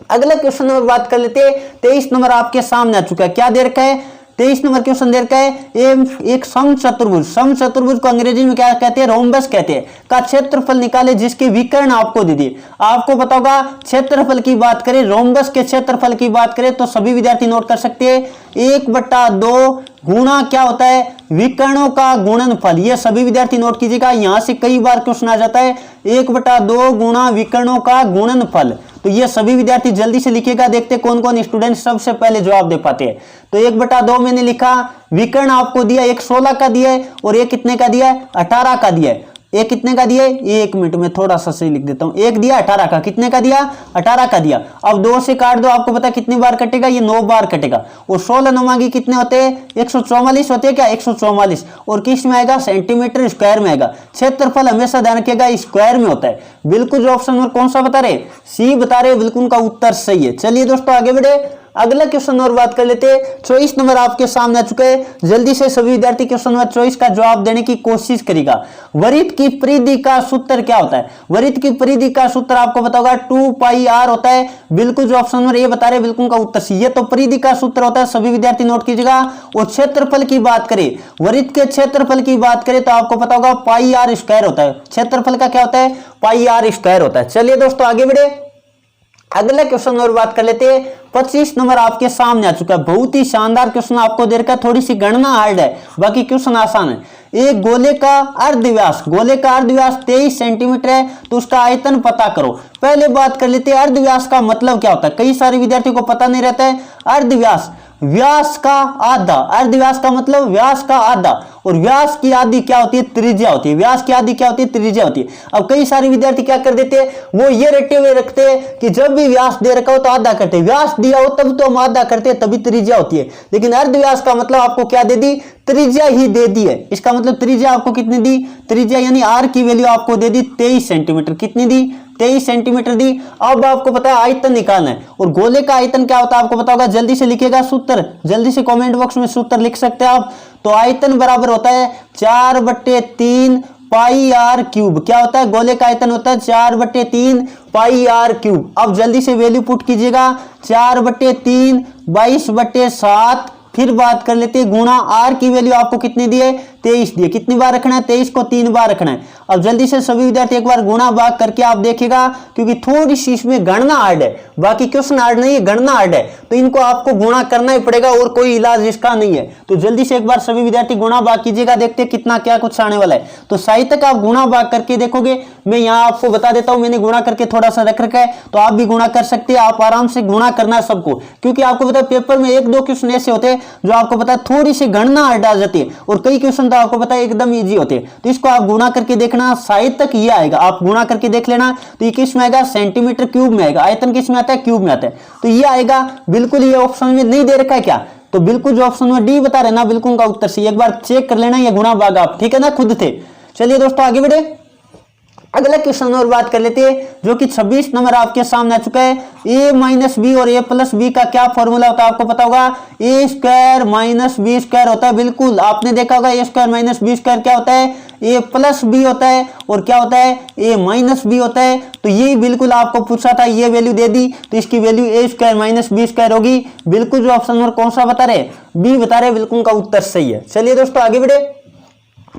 अगला क्वेश्चन नंबर बात कर लेते हैं। 23 नंबर आपके सामने आ चुका है। क्या दे रखा है? 23 नंबर क्वेश्चन दे रखा है, एक समचतुर्भुज, समचतुर्भुज को अंग्रेजी में क्या कहते हैं? रोम्बस कहते हैं, का क्षेत्रफल निकाले जिसके विकर्ण आपको दे दिए। आपको पता होगा क्षेत्रफल की बात करें, रोम्बस के क्षेत्रफल की बात करें तो सभी विद्यार्थी नोट कर सकते हैं 1/2 गुणा क्या होता है? विकर्णों का गुणनफल। ये सभी विद्यार्थी नोट कीजिएगा, यहां से कई बार क्वेश्चन आ जाता है 1/2 गुणा विकर्णों का गुणनफल। तो ये सभी विद्यार्थी जल्दी से लिखिएगा, देखते कौन कौन स्टूडेंट सबसे पहले जवाब दे पाते हैं। तो 1/2 मैंने लिखा, विकर्ण आपको दिया, एक 16 का दिया है और एक कितने का दिया है? 18 का दिया है। एक कितने का दिया है? 1 मिनट में थोड़ा सा सही लिख देता हूं। एक दिया 18 का, कितने का दिया? 18 का दिया। अब 2 से काट दो, आपको पता कितनी बार कटेगा? ये 9 बार कटेगा। और 16 9 कितने होते हैं? 144 होते हैं। क्या? 144। और किस में आएगा? सेंटीमीटर स्क्वायर में आएगा। क्षेत्रफल हमेशा ध्यान रखिएगा स्क्वायर में होता है। बिल्कुल जो ऑप्शन नंबर कौन सा बता रहे? सी बता रहे, बिल्कुल का उत्तर सही है। चलिए दोस्तों आगे बढ़े, अगला क्वेश्चन और बात कर लेते हैं। 24 नंबर आपके सामने आ चुका है। जल्दी से सभी विद्यार्थी क्वेश्चन नंबर 24 का जवाब देने की कोशिश करेगा। वृत्त की परिधि का सूत्र क्या होता है? वृत्त की परिधि का सूत्र आपको पता होगा 2 पाई आर होता है। बिल्कुल जो ऑप्शन नंबर ये बता रहे, बिल्कुल का उत्तर सी है। तो परिधि का सूत्र होता है, सभी विद्यार्थी नोट कीजिएगा। और क्षेत्रफल की बात करें, वृत्त के क्षेत्रफल की बात करें तो आपको पता होगा पाई आर स्क्वायर होता है। क्षेत्रफल का क्या होता है? पाई आर स्क्वायर होता है। चलिए दोस्तों आगे बढ़े, अगला क्वेश्चन और बात कर लेते हैं। 25 नंबर आपके सामने आ चुका है। बहुत ही शानदार क्वेश्चन आपको दे रखा है, थोड़ी सी गणना हार्ड है, बाकी क्वेश्चन आसान है। एक गोले का अर्धव्यास, गोले का अर्धव्यास 23 सेंटीमीटर है, तो उसका आयतन पता करो। पहले बात कर लेते हैं अर्धव्यास का मतलब क्या होता है। कई सारे विद्यार्थियों को पता नहीं रहता है। अर्धव्यास व्यास का आधा, अर्धव्यास का मतलब व्यास का आधा, और व्यास की आधी क्या होती है? त्रिज्या होती है। व्यास की आधी क्या होती है? त्रिज्या होती है। अब कई सारे विद्यार्थी क्या कर देते हैं, वो ये रटे हुए रखते हैं कि जब भी व्यास दे रखा हो तो आधा करते हैं, व्यास दिया हो तब तो हम आधा करते हैं, तभी त्रिज्या होती है। लेकिन अर्धव्यास का मतलब आपको क्या दे दी? त्रिज्या ही दे दी है। इसका मतलब त्रिज्या आपको कितनी दी? त्रिज्या यानी आर की वैल्यू आपको दे दी 23 सेंटीमीटर। कितनी दी? 23 सेंटीमीटर दी। अब आपको पता है आयतन निकालना है, और गोले का आयतन क्या होता है आपको पता होगा। जल्दी से लिखिएगा सूत्र, जल्दी से कमेंट बॉक्स में सूत्र लिख सकते हैं आप। तो आयतन बराबर होता है 4/3 पाई आर क्यूब। क्या होता है? गोले का आयतन होता है 4/3 पाई आर क्यूब। अब जल्दी से वैल्यू पुट कीजिएगा, 4/3 22/7। फिर बात कर लेते हैं गुणा आर की वैल्यू आपको कितनी दी है? 23 दी है। कितनी बार रखना है? 23 को 3 बार रखना है। अब जल्दी से सभी विद्यार्थी एक बार गुणा भाग करके आप देखिएगा, क्योंकि थोड़ी सी इसमें गणना हार्ड है, बाकी क्वेश्चन हार्ड नहीं है, गणना हार्ड है। तो इनको आपको गुणा करना ही पड़ेगा, और कोई इलाज इसका नहीं है। तो जल्दी से एक बार सभी विद्यार्थी गुणा भाग कीजिएगा, देखते हैं कितना क्या कुछ आने वाला है। तो साहित्य का आप गुणा भाग करके देखोगे, मैं यहाँ आपको बता देता हूं, मैंने गुणा करके थोड़ा सा रख रखा है, तो आप भी गुणा कर सकते हैं। आप आराम से गुणा करना है सबको, क्योंकि आपको पता है पेपर में 1-2 क्वेश्चन ऐसे होते हैं जो आपको पता है थोड़ी सी गणना हार्ड आ जाती है, और कई क्वेश्चन तो आपको पता है एकदम इजी होते हैं। तो इसको आप गुणा करके देखना, साहित्य ये आएगा, आप गुणा करके देख लेना। तो ये किस में आएगा? सेंटीमीटर क्यूब में आएगा। आयतन किस में आता है? क्यूब में आता है। तो ये आएगा। बिल्कुल ये ऑप्शन में नहीं दे रखा है क्या? तो बिल्कुल जो ऑप्शन में डी बता रहे ना, बिल्कुल का उत्तर सही। एक बार चेक कर लेना ये गुणा भाग आप, ठीक है ना, खुद थे। चलिए दोस्तों आगे बढ़े, अगला क्वेश्चन और बात कर लेते हैं जो कि 26 नंबर आपके सामने आ चुका है। a माइनस बी और a प्लस बी का क्या फॉर्मूला होता है आपको पता होगा, a square minus B square होता है। बिल्कुल आपने देखा होगा a square minus B square क्या होता है, a प्लस बी होता है और क्या होता है a माइनस बी होता है। तो ये बिल्कुल आपको पूछा था, ये वैल्यू दे दी तो इसकी value a square minus B square होगी। बिल्कुल जो ऑप्शन नंबर कौन सा बता रहे, बी बता रहे, बिल्कुल का उत्तर सही है। चलिए दोस्तों आगे बढ़े,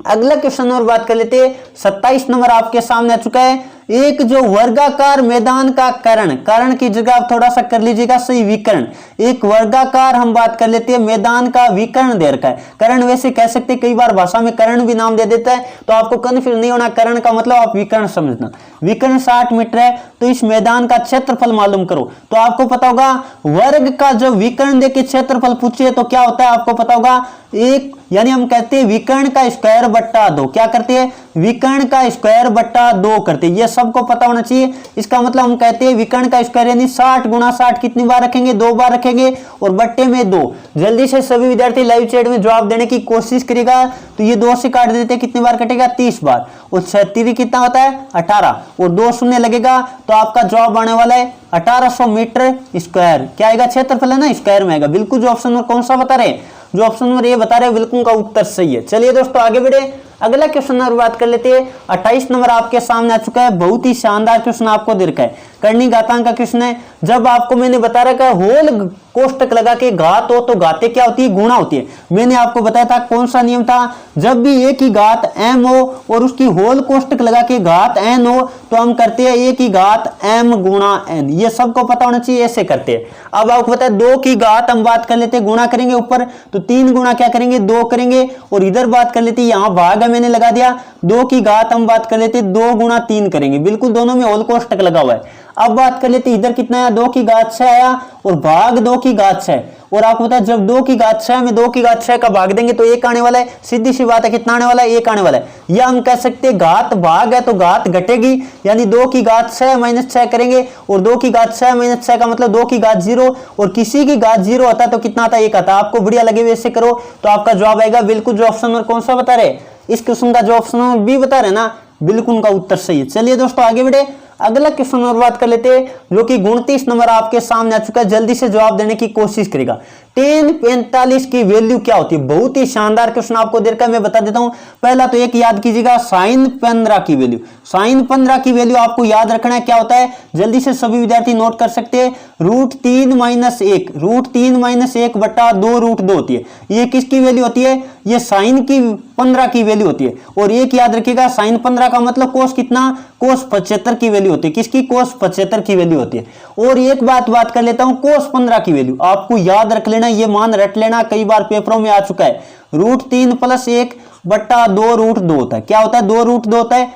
अगला क्वेश्चन और बात कर लेते हैं। 27 नंबर आपके सामने आ चुका है। एक जो वर्गाकार मैदान का कर्ण की जगह आप थोड़ा सा कर लीजिएगा सही विकर्ण। एक वर्गाकार हम बात कर लेते हैं मैदान का विकर्ण दे रखा है। कर्ण वैसे कह सकते हैं, कई बार भाषा में कर्ण भी नाम दे देता है, तो आपको कंफ्यूज नहीं होना। कर्ण का मतलब आप विकर्ण समझना। विकर्ण 60 मीटर है, तो इस मैदान का क्षेत्रफल मालूम करो। तो आपको पता होगा वर्ग का जो विकर्ण देके क्षेत्रफल पूछिए तो क्या होता है आपको पता होगा, एक यानी हम कहते हैं विकर्ण का स्क्वायर बट्टा 2। क्या करते हैं, विकर्ण का स्क्वायर बट्टा 2 करते हैं। ये सबको पता होना चाहिए। इसका मतलब हम कहते हैं विकर्ण का स्क्वायर यानी 60 गुणा 60 कितनी बार रखेंगे, 2 बार रखेंगे और बट्टे में 2। जल्दी से सभी विद्यार्थी लाइव चैट में जवाब देने की कोशिश करेगा। तो ये 2 से काट देते, कितनी बार कटेगा, 30 बार। और 36 कितना होता है, 18 और 2 शून्य लगेगा तो आपका जवाब आने वाला है 1800 मीटर स्क्वायर। क्या आएगा, क्षेत्रफल है ना, स्क्वायर में आएगा। बिल्कुल जो ऑप्शन नंबर कौन सा बता रहे हैं, जो ऑप्शन नंबर ये बता रहे हैं, बिल्कुल का उत्तर सही है। चलिए दोस्तों आगे बढ़े, अगला क्वेश्चन और बात कर लेते हैं। 28 नंबर आपके सामने आ चुका है। बहुत ही शानदार क्वेश्चन आपको दे रखा है, करनी घातांक का क्वेश्चन है। जब आपको मैंने बता रखा है होल कोष्टक लगा के घात हो तो घाते क्या होती है, गुणा होती है। मैंने आपको बताया था कौन सा नियम था, जब भी a की घात m हो और उसकी होल कोष्टक लगा के घात n हो तो हम करते हैं a की घात m गुणा n। ये सबको पता होना चाहिए, ऐसे करते हैं। अब आपको पता है 2 की घात हम बात कर लेते हैं, गुणा करेंगे ऊपर तो 3 गुणा क्या करेंगे, 2 करेंगे। और इधर बात कर लेते हैं, यहाँ भाग है मैंने लगा दिया, 2 की घात हम बात कर लेते हैं 2 गुणा 3 करेंगे। बिल्कुल दोनों में होल कोष्टक लगा हुआ है। अब बात कर लेते इधर कितना आया, 2 की घात 6 आया और भाग 2 की घात 6। और आपको पता है जब 2 की घात 6 में 2 की घात 6 का भाग देंगे तो 1 आने वाला है। सीधी सी बात है, कितना आने वाला है, 1 आने वाला है। या हम कह सकते हैं घात भाग है तो घात घटेगी, यानी 2 की घात 6 माइनस 6 करेंगे और 2 की घात 6 माइनस 6 का मतलब 2 की घात 0 और किसी की घात 0 आता है तो कितना आता है, 1 आता है। आपको बढ़िया लगे वैसे करो तो आपका जवाब आएगा बिल्कुल जो ऑप्शन नंबर कौन सा बता रहे, इस क्वेश्चन का जो ऑप्शन नंबर बी बता रहे ना, बिल्कुल उनका उत्तर सही है। चलिए दोस्तों आगे बढ़े, अगला क्वेश्चन और बात कर लेते हैं जो कि 29 नंबर आपके सामने आ चुका है। जल्दी से जवाब देने की कोशिश करेगा। tan 45 की वैल्यू क्या होती है, बहुत ही शानदार क्वेश्चन आपको देर का मैं बता देता हूं। पहला तो एक याद कीजिएगा, sin 15 की वैल्यू। sin 15 की वैल्यू आपको याद रखना है क्या होता है, जल्दी से सभी विद्यार्थी नोट कर सकते हैं। √3 - 1, √3 - 1 बटा 2 √2 होती है। ये किसकी वैल्यू होती है, ये sin की 15 की वैल्यू होती है। और एक याद रखिएगा sin 15 का मतलब कोस कितना, कोस 75 की वैल्यू होती है। किसकी, कोस 75 की वैल्यू होती है। और एक बात कर लेता हूं, कोस 15 की वैल्यू आपको याद रख लेना, ये मान रट लेना, कई बार पेपरों में आ चुका है। √3 + 1 बटा 2 √2 होता है। क्या होता है, 2 √2 होता है।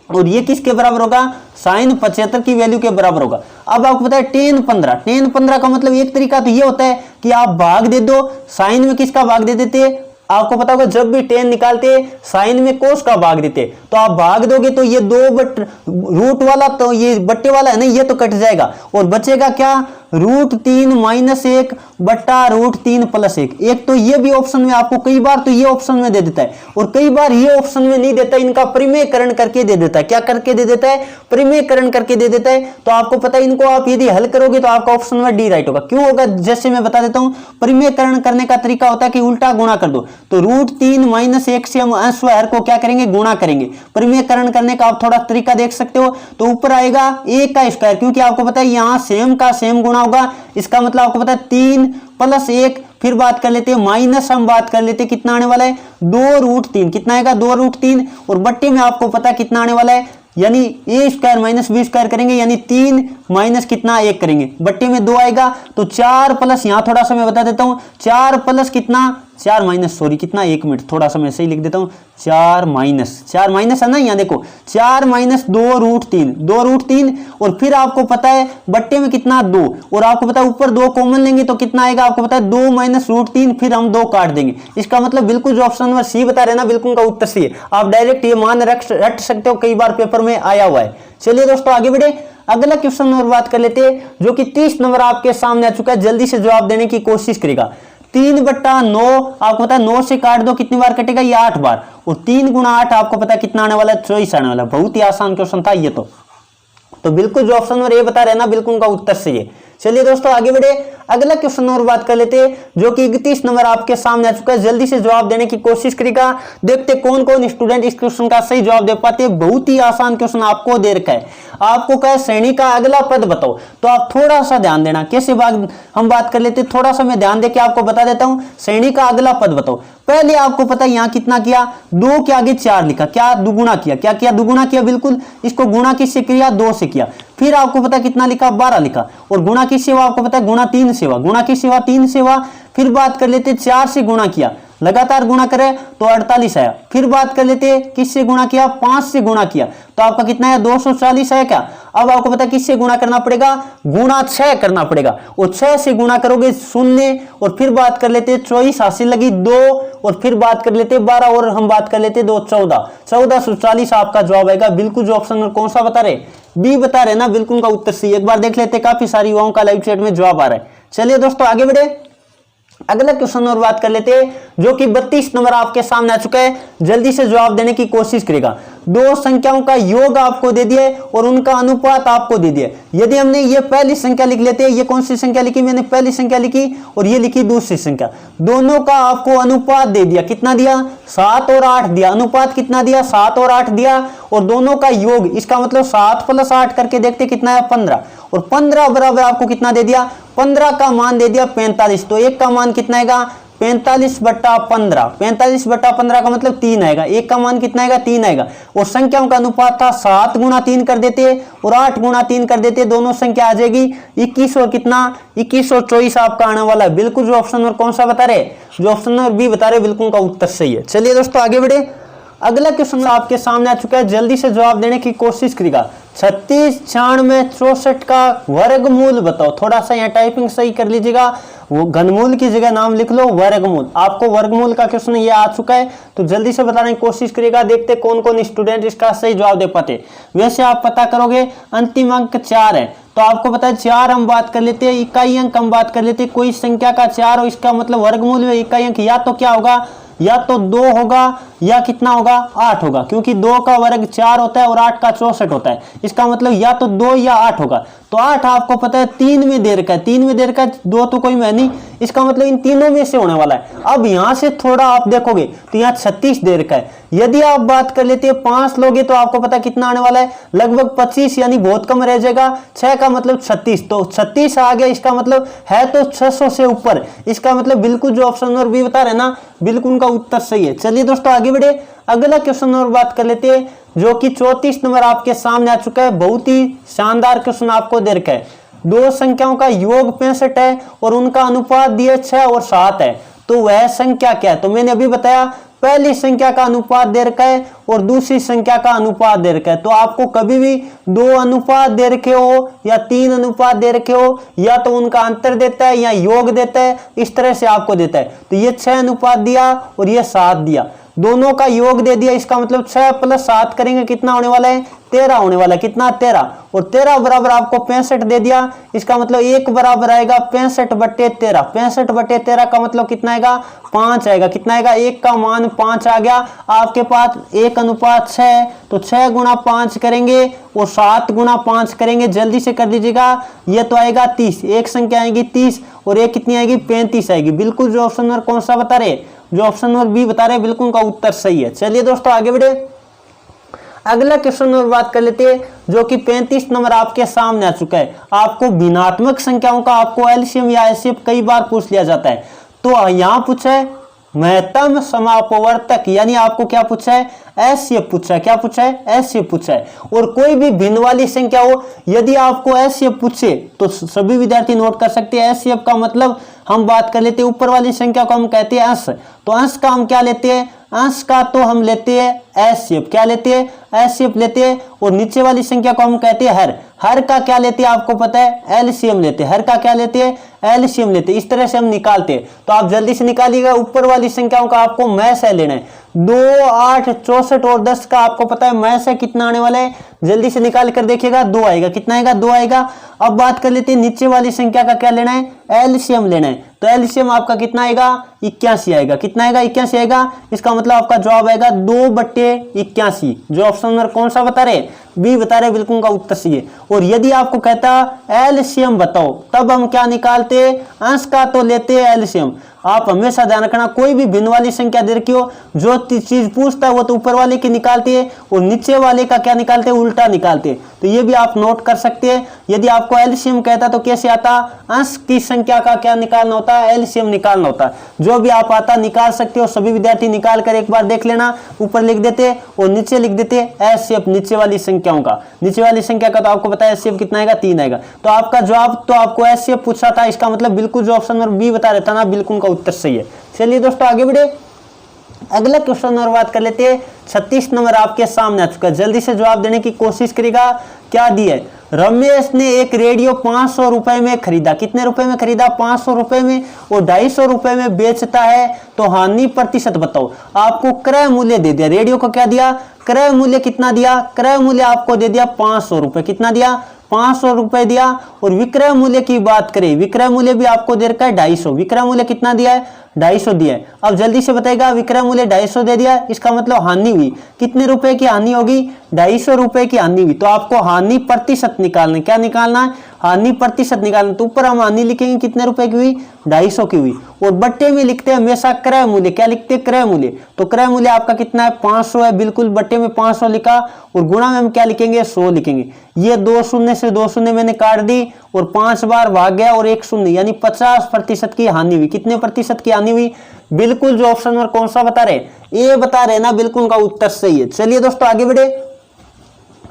और ये किसके बराबर होगा, sin 75 की वैल्यू के बराबर होगा। अब आपको पता है tan 15 का मतलब एक तरीका तो ये होता है कि आप भाग दे दो, साइन में किसका भाग दे देते, आपको पता होगा जब भी tan निकालते साइन में कोस का भाग देते, तो आप भाग दोगे तो ये 2 रूट वाला तो ये बट्टे वाला है ना, ये तो कट जाएगा और बचेगा क्या, √3 - 1 बटा √3 + 1। एक तो ये भी ऑप्शन में आपको कई बार तो ये ऑप्शन में दे देता है और कई बार ये ऑप्शन में नहीं देता, इनका परिमेयकरण करके दे देता है। क्या करके दे देता है, परिमेयकरण करके दे देता है। तो आपको पता है इनको आप यदि हल करोगे तो आपका ऑप्शन में डी राइट होगा। क्यों होगा, जैसे मैं बता देता हूं, परिमेयकरण करने का तरीका होता है कि उल्टा गुणा कर दो। तो √3 - 1 से हम अंशवाहर को क्या करेंगे, गुणा करेंगे। परिमेयकरण करने का आप थोड़ा तरीका देख सकते हो। तो ऊपर आएगा 1 का स्क्वायर, क्योंकि आपको पता है यहाँ सेम का सेम गुणा होगा, इसका मतलब आपको पता है 3 + 1। फिर बात कर लेते हैं माइनस, हम बात कर लेते हैं कितना आने वाला है, 2 √3। कितना आएगा, 2 √3 और बट्टे में आपको पता है कितना आने वाला है, यानी a² - b² करेंगे, यानी 3 माइनस कितना 1 करेंगे, बट्टे में 2 आएगा। तो 4 प्लस, यहां थोड़ा सा मैं बता देता हूं, 4 प्लस कितना, 4 माइनस, सॉरी कितना, 1 मिनट, थोड़ा सा मैं सही लिख देता हूं, 4 माइनस है ना, यहाँ देखो 4 - 2 √3 और फिर आपको पता है बट्टे में कितना 2 और आपको पता है ऊपर 2 कॉमन लेंगे तो कितना आएगा, आपको पता है 2 - √3, फिर हम 2 काट देंगे। इसका मतलब बिल्कुल जो ऑप्शन नंबर सी बता रहे ना, बिल्कुल का उत्तर सी है। आप डायरेक्ट ये मान रट सकते हो, कई बार पेपर में आया हुआ है। चलिए दोस्तों आगे बढ़े, अगला क्वेश्चन और बात कर लेते हैं जो कि 30 नंबर आपके सामने आ चुका है। जल्दी से जवाब देने की कोशिश करेगा। 3/9 आपको पता है 9 से काट दो कितनी बार कटेगा, ये 8 बार, और 3 गुना 8 आपको पता है कितना आने वाला है, 24 आने वाला है। बहुत ही आसान क्वेश्चन था ये तो बिल्कुल जो ऑप्शन नंबर ए बता रहे हैं ना, बिल्कुल उनका उत्तर सही है। चलिए दोस्तों आगे बढ़े, अगला क्वेश्चन और बात कर लेते हैं, जो कि 31 नंबर आपके सामने आ चुका है। जल्दी से जवाब देने की कोशिश करेगा, देखते कौन कौन स्टूडेंट इस क्वेश्चन का सही जवाब दे पाते हैं। बहुत ही आसान क्वेश्चन आपको दे रखा है, आपको कहे श्रेणी का अगला पद बताओ, तो आप थोड़ा सा ध्यान देना। कैसे हम बात कर लेते, थोड़ा सा मैं ध्यान देके आपको बता देता हूं। श्रेणी का अगला पद बताओ, पहले आपको पता है यहां कितना किया, 2 के आगे 4 लिखा, क्या दुगुना किया, क्या किया, दुगुना किया, बिल्कुल। इसको गुणा किससे किया, 2 से किया। फिर आपको पता है कितना लिखा, 12 लिखा, और गुणा किससे हुआ आपको पता है, गुणा 3 से हुआ, गुणा किससे हुआ, 3 से हुआ। फिर बात कर लेते 4 से गुणा किया, लगातार गुणा करें तो 48 आया। फिर बात कर लेते किससे गुणा किया, 5 से गुणा किया, तो आपका कितना है, 240 है क्या। अब आपको पता है किससे गुणा करना पड़ेगा, गुणा 6 करना पड़ेगा, और 6 से गुणा करोगे 0, और फिर बात कर लेते 24 हासिल लगी 2, और फिर बात कर लेते 12, और हम बात कर लेते 2 14, 1440 आपका जवाब आएगा। बिल्कुल जो ऑप्शन नंबर कौन सा बता रहे, बी बता रहे ना, बिल्कुल का उत्तर सी। एक बार देख लेते, काफी सारी युवाओं का लाइव चैट में जवाब आ रहा है। चलिए दोस्तों आगे बढ़े, अगला क्वेश्चन और बात कर लेते हैं, जो कि 32 नंबर आपके सामने आ चुका है। जल्दी से जवाब देने की कोशिश करेगा। 2 संख्याओं का योग आपको दे दिए और उनका अनुपात आपको दे दिए। यदि हमने ये पहली संख्या लिख लेते हैं, ये कौन सी संख्या लिखी, मैंने पहली संख्या लिखी, और ये लिखी दूसरी संख्या, दोनों का आपको अनुपात दे दिया, कितना दिया, 7 और 8 दिया। अनुपात कितना दिया, 7 और 8 दिया, और दोनों का योग, इसका मतलब 7 + 8 करके देखते कितना है, 15, और 15 बराबर आपको कितना दे दिया, 15 का मान दे दिया 45। तो 1 का मान कितना आएगा, 45/15, 45/15 का मतलब 3 आएगा। 1 का मान कितना आएगा, 3 आएगा। और संख्याओं का अनुपात था 7 × 3 कर देते और 8 × 3 कर देते, दोनों संख्या आ जाएगी 21 और कितना, 2124 आपका आने वाला है। बिल्कुल जो ऑप्शन नंबर कौन सा बता रहे, जो ऑप्शन नंबर बी बता रहे, बिल्कुल का उत्तर सही है। चलिए दोस्तों आगे बढ़े, अगला क्वेश्चन आपके सामने आ चुका है। जल्दी से जवाब देने की कोशिश करेगा। 36, 96, 64 का वर्गमूल बताओ। थोड़ा सा यहाँ टाइपिंग सही कर लीजिएगा, वो घनमूल की जगह नाम लिख लो वर्गमूल। आपको वर्गमूल का क्वेश्चन ये आ चुका है, तो जल्दी से बताने की कोशिश करिएगा, देखते कौन कौन स्टूडेंट इसका सही जवाब दे पाते। वैसे आप पता करोगे, अंतिम अंक 4 है, तो आपको पता है 4 हम बात कर लेते हैं, इकाई अंक हम बात कर लेते हैं। कोई संख्या का 4 हो, इसका मतलब वर्गमूल में इकाई अंक या तो क्या होगा, या तो 2 होगा या कितना होगा, 8 होगा, क्योंकि 2 का वर्ग 4 होता है और 8 का 64 होता है। इसका मतलब या तो 2 या 8 होगा। तो 8 आपको पता है 3 में दे रखा है, 3 में दे रखा है, 2 तो कोई में नहीं, इसका मतलब इन तीनों में से होने वाला है। अब यहां से थोड़ा आप देखोगे तो यहाँ 36 दे रखा है। यदि आप बात कर लेते हैं 5 लोगे तो आपको पता कितना आने वाला है, लगभग 25, यानी बहुत कम रह जाएगा। 6 का मतलब 36, तो 36 आ गया, इसका मतलब है तो 600 से ऊपर। इसका मतलब बिल्कुल जो ऑप्शन नंबर बी बता रहे ना, बिल्कुल उनका उत्तर सही है। चलिए दोस्तों आगे बढ़े, अगला क्वेश्चन और बात कर लेते हैं, जो कि 34 नंबर आपके सामने आ चुका है। बहुत ही शानदार क्वेश्चन आपको दे रखा है। 2 संख्याओं का योग 65 है और उनका अनुपात दिए 6 और 7 है, तो वह संख्या क्या है। तो मैंने अभी बताया, पहली संख्या का अनुपात दे रखा है और दूसरी संख्या का अनुपात दे रखा है। तो आपको कभी भी 2 अनुपात दे रखे हो या 3 अनुपात दे रखे हो, या तो उनका अंतर देता है या योग देता है, इस तरह से आपको देता है। तो ये 6 अनुपात दिया और ये 7 दिया, दोनों का योग दे दिया, इसका मतलब 6 + 7 करेंगे कितना होने वाला है, 13 होने वाला है। कितना, 13, और 13 बराबर आपको 65 दे दिया, इसका मतलब 1 बराबर आएगा 65/13। 65/13 का मतलब कितना आएगा, 5 आएगा। कितना आएगा, 1 का मान 5 आ गया। आपके पास 1:6, तो 6 × 5 करेंगे और 7 × 5 करेंगे, जल्दी से कर दीजिएगा। ये तो आएगा 30, एक संख्या आएगी 30 और एक कितनी आएगी, 35 आएगी। बिल्कुल जो ऑप्शन नंबर कौन सा बता रहे, जो ऑप्शन नंबर बी बता रहे, बिल्कुल का उत्तर सही है। चलिए दोस्तों आगे बढ़े, अगला क्वेश्चन और बात कर लेते हैं, जो कि 35 नंबर आपके सामने आ चुका है। आपको भिन्नात्मक संख्याओं का आपको एलसीएम या एचसीएफ कई बार पूछ लिया जाता है। तो यहाँ पूछा है महत्तम समापवर्तक, यानी आपको क्या पूछा है, एचसीएफ पूछा है। क्या पूछा है, एचसीएफ पूछा है। और कोई भी भिन्न वाली संख्या हो, यदि आपको एचसीएफ पूछे तो सभी विद्यार्थी नोट कर सकते हैं। एचसीएफ का मतलब हम बात कर लेते हैं, ऊपर वाली संख्या को हम कहते हैं अंश, तो अंश का हम क्या लेते हैं, अंश का तो हम लेते हैं एचसीएफ। क्या लेते हैं, एचसीएफ लेते हैं। और नीचे वाली संख्या को हम कहते हैं हर, हर का क्या लेते हैं आपको पता है, एलसीएम लेते हैं। हर का क्या लेते हैं, एलसीएम लेते हैं। इस तरह से हम निकालते हैं। तो आप जल्दी से निकालिएगा। ऊपर वाली संख्याओं का आपको मैस है लेना है। 2, 8, 64 और 10 का आपको पता है मैस है कितना आने वाला है, जल्दी से निकाल कर देखिएगा। 2 आएगा। कितना आएगा, 2 आएगा। अब बात कर लेते हैं नीचे वाली संख्या का क्या लेना है, एलसीएम लेना है। तो एलसीएम आपका कितना आएगा, 81 आएगा। कितना आएगा, 81 आएगा। इसका मतलब आपका जवाब आएगा 2/81। जो ऑप्शन नंबर कौन सा बता रहे, बी बता रहे, बिल्कुल का उत्तर सही है। और यदि आपको कहता एलसीएम बताओ, तब हम क्या निकालते, अंश का तो लेते एलसीएम। आप हमेशा ध्यान रखना, कोई भी भिन्न वाली संख्या दे रखी हो, जो चीज पूछता है वो तो ऊपर वाले की निकालती है और नीचे वाले का क्या निकालते हैं, उल्टा निकालते हैं। तो ये भी आप नोट कर सकते हैं। यदि आपको एलसीएम कहता तो कैसे आता, अंश की संख्या का क्या निकालना होता है, एलसीएम निकालना होता है। जो भी आप आता निकाल सकते हो। सभी विद्यार्थी निकाल कर एक बार देख लेना। ऊपर लिख देते और नीचे लिख देते एचसीएफ, नीचे वाली संख्याओं का। नीचे वाली संख्या का तो आपको पता है एचसीएफ कितना आएगा, 3 आएगा। तो आपका जवाब तो आपको एचसीएफ पूछा था, इसका मतलब बिल्कुल जो ऑप्शन नंबर बी बता रहता ना, बिल्कुल का उत्तर सही है। चलिए दोस्तों आगे बढ़े। अगला क्वेश्चन नंबर बात कर लेते हैं। 36 नंबर आपके सामने आ चुका है। जल्दी से जवाब देने की कोशिश करेगा। क्या दिया है, रमेश ने एक रेडियो 500 रुपए में खरीदा। कितने रुपए में खरीदा, 500 रुपए में, और 250 रुपए में बेचता है, तो हानि प्रतिशत बताओ। आपको क्रय मूल्य दे दिया, रेडियो को क्या दिया, क्रय मूल्य कितना दिया, क्रय मूल्य आपको दे दिया 500 रुपए। कितना दिया, 500 रुपए दिया। और विक्रय मूल्य की बात करें, विक्रय मूल्य भी आपको दे रखा है 250। विक्रय मूल्य कितना दिया है, 250 दिया है। अब जल्दी से बताएगा, विक्रय मूल्य 250 दे दिया, इसका मतलब हानि हुई कितने रुपए की हानि होगी, 250 रुपए की हानि हुई। तो आपको हानि प्रतिशत निकालना, क्या निकालना है, हानि प्रतिशत निकालना। तो ऊपर हम हानि लिखेंगे कितने रुपए की हुई, 250 की हुई। और बट्टे में लिखते हैं हमेशा क्रय मूल्य, क्या लिखते हैं, क्रय मूल्य। तो क्रय मूल्य आपका कितना है, 500 है, बिल्कुल बट्टे में 500 लिखा। और गुणा में हम क्या लिखेंगे, 100 लिखेंगे। ये 2 शून्य से 2 शून्य मैंने काट दी और 5 बार भाग गया और 1 शून्य, यानी 50% की हानि हुई। कितने प्रतिशत की हानि हुई, बिल्कुल जो ऑप्शन नंबर कौन सा बता रहे, ए बता रहे ना, बिल्कुल का उत्तर सही है। चलिए दोस्तों आगे बढ़े।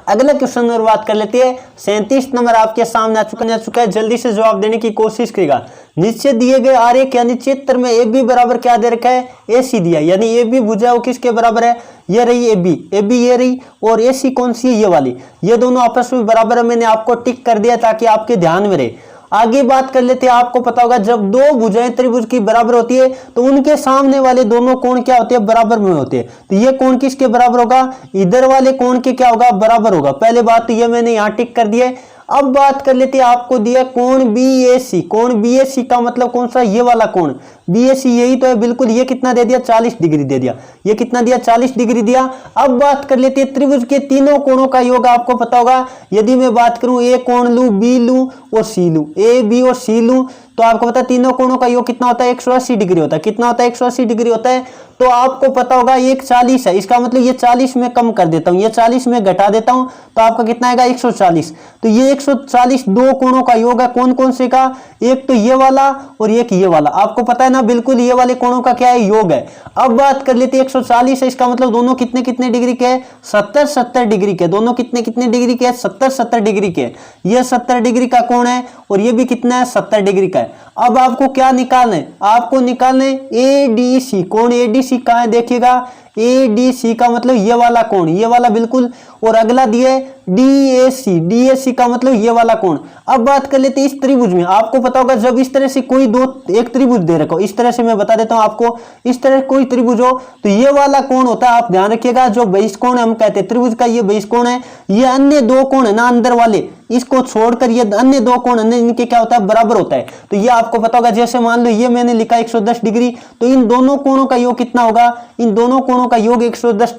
अगला क्वेश्चन नंबर बात कर लेते हैं। 37 नंबर आपके सामने आ चुका है। जल्दी से जवाब देने की कोशिश करेगा। नीचे दिए गए आरेख यानी चित्र में ए बी बराबर क्या दे रखा है, ए सी दिया, यानी ए बी भुजा वो किसके बराबर है, ये रही ए बी ये रही, और ए सी कौन सी है, ये वाली। ये दोनों आपस में बराबर है, मैंने आपको टिक कर दिया ताकि आपके ध्यान में रहे। आगे बात कर लेते हैं। आपको पता होगा जब दो भुजाएं त्रिभुज की बराबर होती है तो उनके सामने वाले दोनों कोण क्या होते हैं, बराबर में होते हैं। तो ये कोण किसके बराबर होगा, इधर वाले कोण के क्या होगा, बराबर होगा। पहले बात तो ये मैंने यहां टिक कर दिया है। अब बात कर लेते हैं, आपको दिया कोण BAC। कोण BAC का मतलब कौन सा, ये वाला कोण BAC, यही तो है बिल्कुल। ये कितना दे दिया, 40 डिग्री दे दिया। ये कितना दिया, 40 डिग्री दिया। अब बात कर लेते हैं त्रिभुज के तीनों कोणों का योग। आपको पता होगा यदि मैं बात करूं ए कोण लूं, B लूं और C लूं, A B और C लूं, तो आपको पता है तीनों कोणों का योग कितना होता है, 180 डिग्री होता है। कितना होता है, 180 डिग्री होता है। तो आपको पता होगा एक 40 है, इसका मतलब ये 40 में कम कर देता हूं, ये 40 में घटा देता हूं, तो आपका कितना आएगा, 140। तो ये 140 दो कोणों का योग है। कौन कौन से का, एक तो ये वाला और एक ये वाला। आपको पता है ना, बिल्कुल ये वाले कोणों का क्या है, योग है। अब बात कर लेते हैं 140 है, इसका मतलब दोनों कितने कितने डिग्री के, 70-70 डिग्री के। दोनों कितने कितने डिग्री के, 70-70 डिग्री के। ये 70 डिग्री का कोण है और ये भी कितना है, 70 डिग्री का है। अब आपको क्या निकालना है, आपको निकालना है ADC। कोण ADC कहाँ है, देखिएगा ADC का मतलब ये वाला कोण, ये वाला बिल्कुल। और अगला दिया है DAC का मतलब ये वाला कोण। अब बात कर लेते हैं इस त्रिभुज में। आपको पता होगा जब इस तरह से कोई एक त्रिभुज दे रखो, इस तरह से मैं बता देता हूं आपको, इस तरह कोई त्रिभुज हो तो ये वाला कोण होता है, आप ध्यान रखिएगा, जो बहिष्कोण हम कहते हैं त्रिभुज का, ये बहिष्कोण है। ये अन्य दो कोण है ना अंदर वाले, इसको छोड़कर ये अन्य दो कोण अन्य इनके क्या होता है, बराबर होता है। तो ये आपको पता होगा, जैसे मान लो ये मैंने लिखा 110 डिग्री, तो इन दोनों कोणों का योग कितना होगा, इन दोनों कोणों का योग 110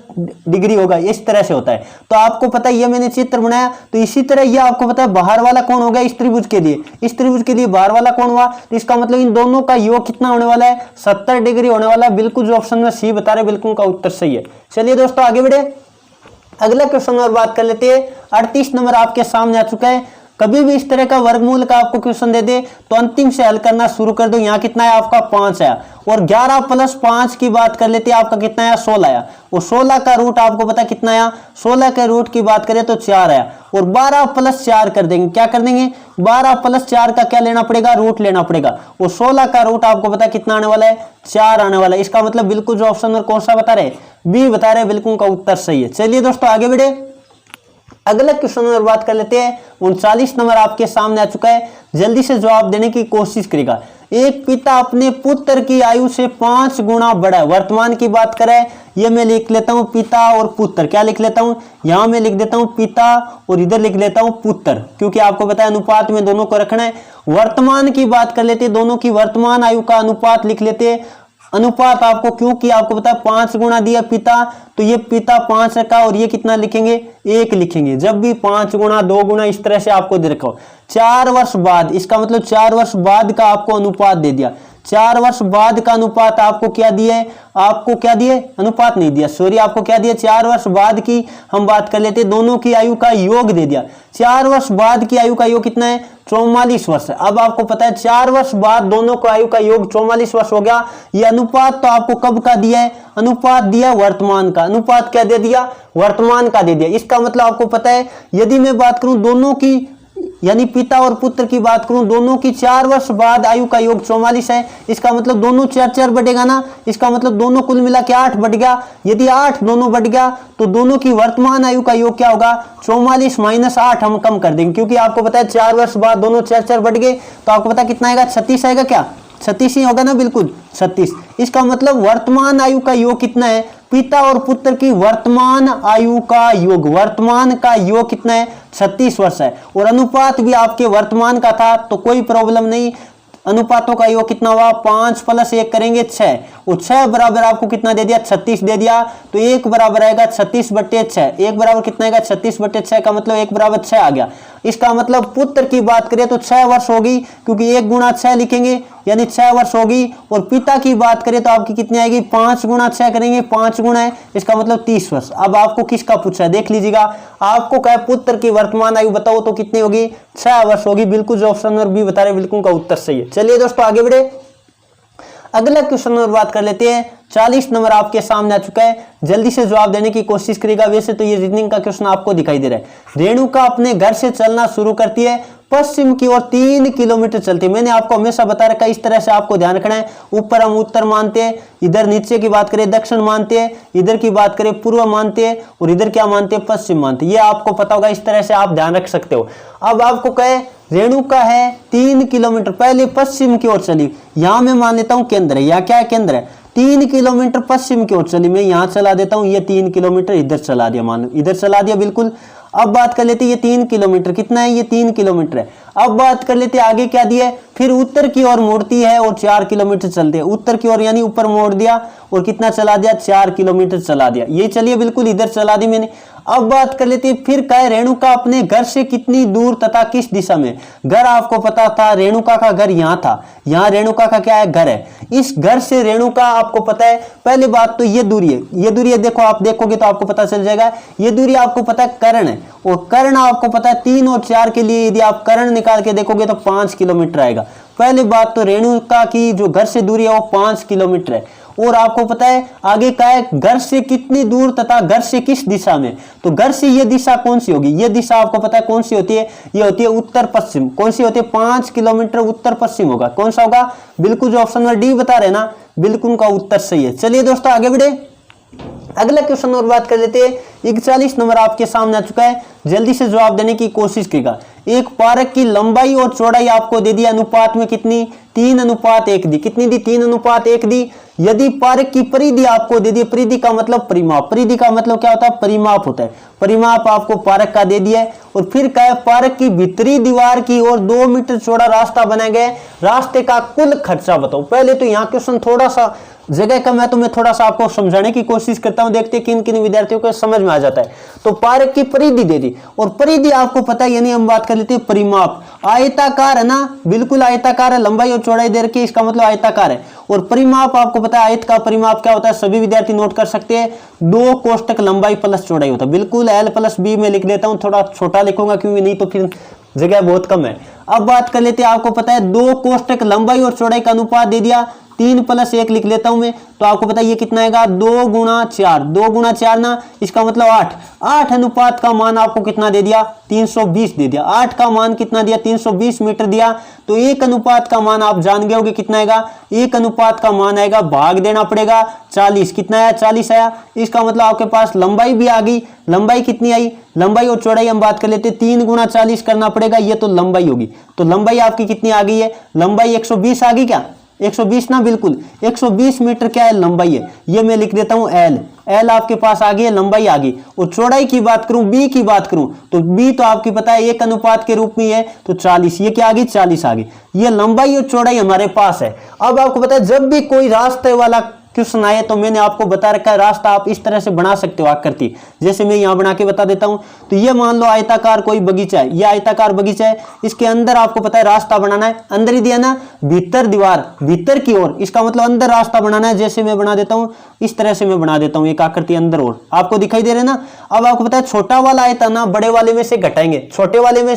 डिग्री होगा। इस तरह से होता है। तो आपको पता है ये मैंने चित्र बनाया, तो इसी तरह ये आपको पता है बाहर वाला कोण हो गया इस त्रिभुज के लिए, इस त्रिभुज के लिए बाहर वाला कोण हुआ। तो इसका मतलब इन दोनों का योग कितना होने वाला है, 70 डिग्री होने वाला है। बिल्कुल जो ऑप्शन में सी बता रहे, बिल्कुल का उत्तर सही है। चलिए दोस्तों आगे बढ़े। अगला क्वेश्चन और बात कर लेते हैं। 38 नंबर आपके सामने आ चुका है। कभी भी इस तरह का वर्गमूल का आपको क्वेश्चन दे दे तो अंतिम से हल करना शुरू कर दो। यहाँ कितना है आपका, 5 आया। और 11 + 5 की बात कर लेते हैं, आपका कितना आया, 16 आया। और 16 का रूट आपको पता कितना आया, 16 के रूट की बात करें तो 4 आया। और 12 + 4 कर देंगे, क्या कर देंगे, 12 + 4 का क्या लेना पड़ेगा, रूट लेना पड़ेगा। और 16 का रूट आपको पता कितना आने वाला है, 4 आने वाला है। इसका मतलब बिल्कुल जो ऑप्शन में कौन सा बता रहे, बी बता रहे, बिल्कुल का उत्तर सही है। चलिए दोस्तों आगे बढ़े। अगला क्वेश्चन नंबर बात कर लेते हैं। 39 नंबर आपके सामने आ चुका है, जल्दी से जवाब देने की कोशिश करेगा। एक पिता अपने पुत्र की आयु से 5 गुना बड़ा है। वर्तमान की बात करें, ये मैं लिख लेता हूं पिता और पुत्र। क्या लिख लेता हूं, यहां मैं लिख देता हूं पिता और इधर लिख लेता हूं पुत्र, क्योंकि आपको पता है अनुपात में दोनों को रखना है। वर्तमान की बात कर लेते, दोनों की वर्तमान आयु का अनुपात लिख लेते। अनुपात आपको, क्योंकि आपको पता है 5 गुना दिया पिता, तो ये पिता 5 रखा और ये कितना लिखेंगे, 1 लिखेंगे। जब भी 5 गुना 2 गुना इस तरह से आपको दे रखा हो। 4 वर्ष बाद, इसका मतलब 4 वर्ष बाद का आपको अनुपात दे दिया। 4 वर्ष बाद का अनुपात आपको क्या दिया है, आपको क्या दिया, अनुपात नहीं दिया, सॉरी, आपको क्या दिया, 4 वर्ष बाद की हम बात कर लेते, दोनों की आयु का योग दे दिया। 4 वर्ष बाद की आयु का योग कितना है, 44 वर्ष है। अब आपको पता है 4 वर्ष बाद दोनों का आयु का योग 44 वर्ष हो गया। ये अनुपात तो आपको कब का दिया है, अनुपात दिया वर्तमान का। अनुपात क्या दे दिया, वर्तमान का दे दिया। इसका मतलब आपको पता है, यदि मैं बात करूं दोनों की, यानी पिता और पुत्र की बात करूं, दोनों की 4 वर्ष बाद आयु का योग 44 है। इसका मतलब दोनों 4 बढ़ेगा ना, इसका मतलब दोनों कुल मिला के 8 बढ़ गया। यदि 8 दोनों बढ़ गया तो दोनों की वर्तमान आयु का योग क्या होगा, 44 माइनस 8 हम कम कर देंगे, क्योंकि आपको पता है 4 वर्ष बाद दोनों 4 बढ़ गए, तो आपको पता कितना आएगा, 36 आएगा। क्या 36 ही होगा ना, बिल्कुल 36। इसका मतलब वर्तमान आयु का योग कितना है, पिता और पुत्र की वर्तमान आयु का योग, वर्तमान का योग कितना है, 36 वर्ष है। और अनुपात भी आपके वर्तमान का था, तो कोई प्रॉब्लम नहीं। अनुपातों का योग कितना हुआ, 5 + 1 करेंगे 6, और 6 बराबर आपको कितना दे दिया, 36 दे दिया। तो 1 बराबर आएगा 36/6। 1 बराबर कितना आएगा, 36/6 का मतलब 1 बराबर 6 आ गया। इसका मतलब पुत्र की बात करें तो 6 वर्ष होगी, क्योंकि 1 गुणा 6 लिखेंगे, यानी 6 वर्ष होगी। और पिता की बात करें तो आपकी कितनी आएगी, 5 गुणा 6 करेंगे, 5 गुणा है, इसका मतलब 30 वर्ष। अब आपको किसका पूछा है, देख लीजिएगा। आपको क्या पुत्र की वर्तमान आयु बताओ तो कितनी होगी, 6 वर्ष होगी। बिल्कुल जो ऑप्शन नंबर बी बता रहे बिल्कुल का उत्तर सही है। चलिए दोस्तों आगे बढ़े, अगला क्वेश्चन नंबर बात कर लेते हैं। 40 नंबर आपके सामने आ चुका है, जल्दी से जवाब देने की कोशिश करेगा। वैसे तो ये रीजनिंग का क्वेश्चन आपको दिखाई दे रहा है। रेणुका अपने घर से चलना शुरू करती है, पश्चिम की ओर 3 किलोमीटर चलती है। मैंने आपको हमेशा बता रखा है, इस तरह से आपको ध्यान रखना है। ऊपर हम उत्तर मानते हैं, इधर नीचे की बात करें दक्षिण मानते हैं, इधर की बात करें पूर्व मानते हैं, और इधर क्या मानते हैं, पश्चिम मानते हैं। ये आपको पता होगा, इस तरह से आप ध्यान रख सकते हो। अब आपको कहे रेणुका है 3 किलोमीटर, पहले पश्चिम की ओर चली, यहां मैं मान लेता हूं केंद्र है, यहाँ क्या है, केंद्र है। 3 किलोमीटर पश्चिम की ओर चली, मैं यहां चला देता हूं, ये 3 किलोमीटर इधर चला दिया, मान लो इधर चला दिया, बिल्कुल। अब बात कर लेते हैं, ये 3 किलोमीटर कितना है, ये 3 किलोमीटर है। अब बात कर लेते हैं आगे क्या दिया है, फिर उत्तर की ओर मोड़ती है और 4 किलोमीटर चलते हैं। उत्तर की ओर यानी ऊपर मोड़ दिया और कितना चला दिया, 4 किलोमीटर चला दिया। ये चलिए बिल्कुल इधर चला दी मैंने। अब बात कर लेते हैं, फिर कहे रेणुका अपने घर से कितनी दूर तथा किस दिशा में। घर आपको पता था, रेणुका का घर यहाँ था, यहाँ रेणुका का क्या है, घर है। इस घर से रेणुका आपको पता है, पहली बात तो ये दूरी है, ये दूरी है, देखो आप देखोगे तो आपको पता चल जाएगा। ये दूरी आपको पता है कर्ण है, और कर्ण आपको पता है 3 और 4 के लिए यदि आप कर्ण निकाल के देखोगे तो 5 किलोमीटर आएगा। पहली बात तो रेणुका की जो घर से दूरी है वो 5 किलोमीटर है। और आपको पता है आगे क्या है, घर से कितनी दूर तथा घर से किस दिशा में। तो घर से ये दिशा कौन सी होगी, ये दिशा आपको पता है कौन सी होती है, ये होती है उत्तर पश्चिम। कौन सी होती है, 5 किलोमीटर उत्तर पश्चिम होगा। कौन सा होगा, बिल्कुल जो ऑप्शन नंबर डी बता रहे ना, बिल्कुल उनका उत्तर सही है। चलिए दोस्तों आगे बढ़े, अगला क्वेश्चन और बात कर लेते हैं। 41 नंबर आपके सामने आ चुका है, जल्दी से जवाब देने की कोशिश कीजिएगा। एक पार्क की लंबाई और चौड़ाई आपको दे दी, अनुपात में कितनी, 3:1 दी। कितनी दी, 3:1 दी। यदि पार्क की परिधि आपको दे दी, परिधि का मतलब परिमाप, परिधि का मतलब क्या होता है, परिमाप होता है। परिमाप आपको पार्क का दे दिया है। और फिर क्या है, पार्क की भीतरी दीवार की ओर 2 मीटर चौड़ा रास्ता बनाया गया है, रास्ते का कुल खर्चा बताओ। पहले तो यहाँ क्वेश्चन थोड़ा सा जगह कम है, तो मैं थोड़ा सा आपको समझाने की कोशिश करता हूं, देखते हैं किन किन विद्यार्थियों को समझ में आ जाता है। तो पार्क की परिधि दे दी, और परिधि आपको पता है, यानी हम बात कर लेते हैं परिमाप। आयताकार है ना, बिल्कुल आयताकार है, लंबाई और चौड़ाई दे रखी है, इसका मतलब आयताकार है। और परिमाप आपको पता है, आयत का परिमाप क्या होता है, सभी विद्यार्थी नोट कर सकते हैं, 2 कोष्टक लंबाई प्लस चौड़ाई होता है। बिल्कुल L+B में लिख देता हूं, थोड़ा छोटा लिखूंगा क्योंकि नहीं तो फिर जगह बहुत कम है। अब बात कर लेते हैं, आपको पता है 2 कोष्टक लंबाई और चौड़ाई का अनुपात दे दिया, 3 + 1 लिख लेता हूं मैं, तो आपको पता है ये कितना आएगा 2 × 4, 2 × 4 ना, इसका मतलब 8। 8 अनुपात का मान आपको कितना दे दिया 320 दे दिया। 8 का मान कितना दिया 320 मीटर दिया। तो 1 अनुपात का मान आप जान गए होगे कितना आएगा, 1 अनुपात का मान आएगा, भाग देना पड़ेगा 40। कितना आया 40 आया। इसका मतलब आपके पास लंबाई भी आ गई। लंबाई कितनी आई, लंबाई और चौड़ाई हम बात कर लेते, 3 × 40 करना पड़ेगा, ये तो लंबाई होगी। तो लंबाई आपकी कितनी आ गई है, लंबाई 120 आ गई क्या, 120 ना, बिल्कुल 120 मीटर क्या है लंबाई है। ये मैं लिख देता हूं एल, एल आपके पास आ गई है, लंबाई आ गई। और चौड़ाई की बात करूं, बी की बात करूं, तो बी तो आपकी पता है 1 अनुपात के रूप में है, तो 40, ये क्या आ गई 40 आ गई। ये लंबाई और चौड़ाई हमारे पास है। अब आपको पता है जब भी कोई रास्ते वाला क्वेश्चन आए तो मैंने आपको बता रखा है रास्ता आप इस तरह से बना सकते हो आकृति, जैसे मैं यहां बना के बता देता हूं। तो ये मान लो आयताकार कोई बगीचा है, ये आयताकार बगीचा है, इसके अंदर आपको पता है रास्ता बनाना है, अंदर ही दिया ना, भीतर दीवार, भीतर की ओर, इसका मतलब अंदर रास्ता बनाना है। जैसे मैं बना देता हूं, इस तरह से मैं बना देता हूं एक आकृति अंदर और, आपको दिखाई दे रहा है ना। अब आपको पता है छोटा वाला आयता ना बड़े वाले में से घटाएंगे, छोटे वाले में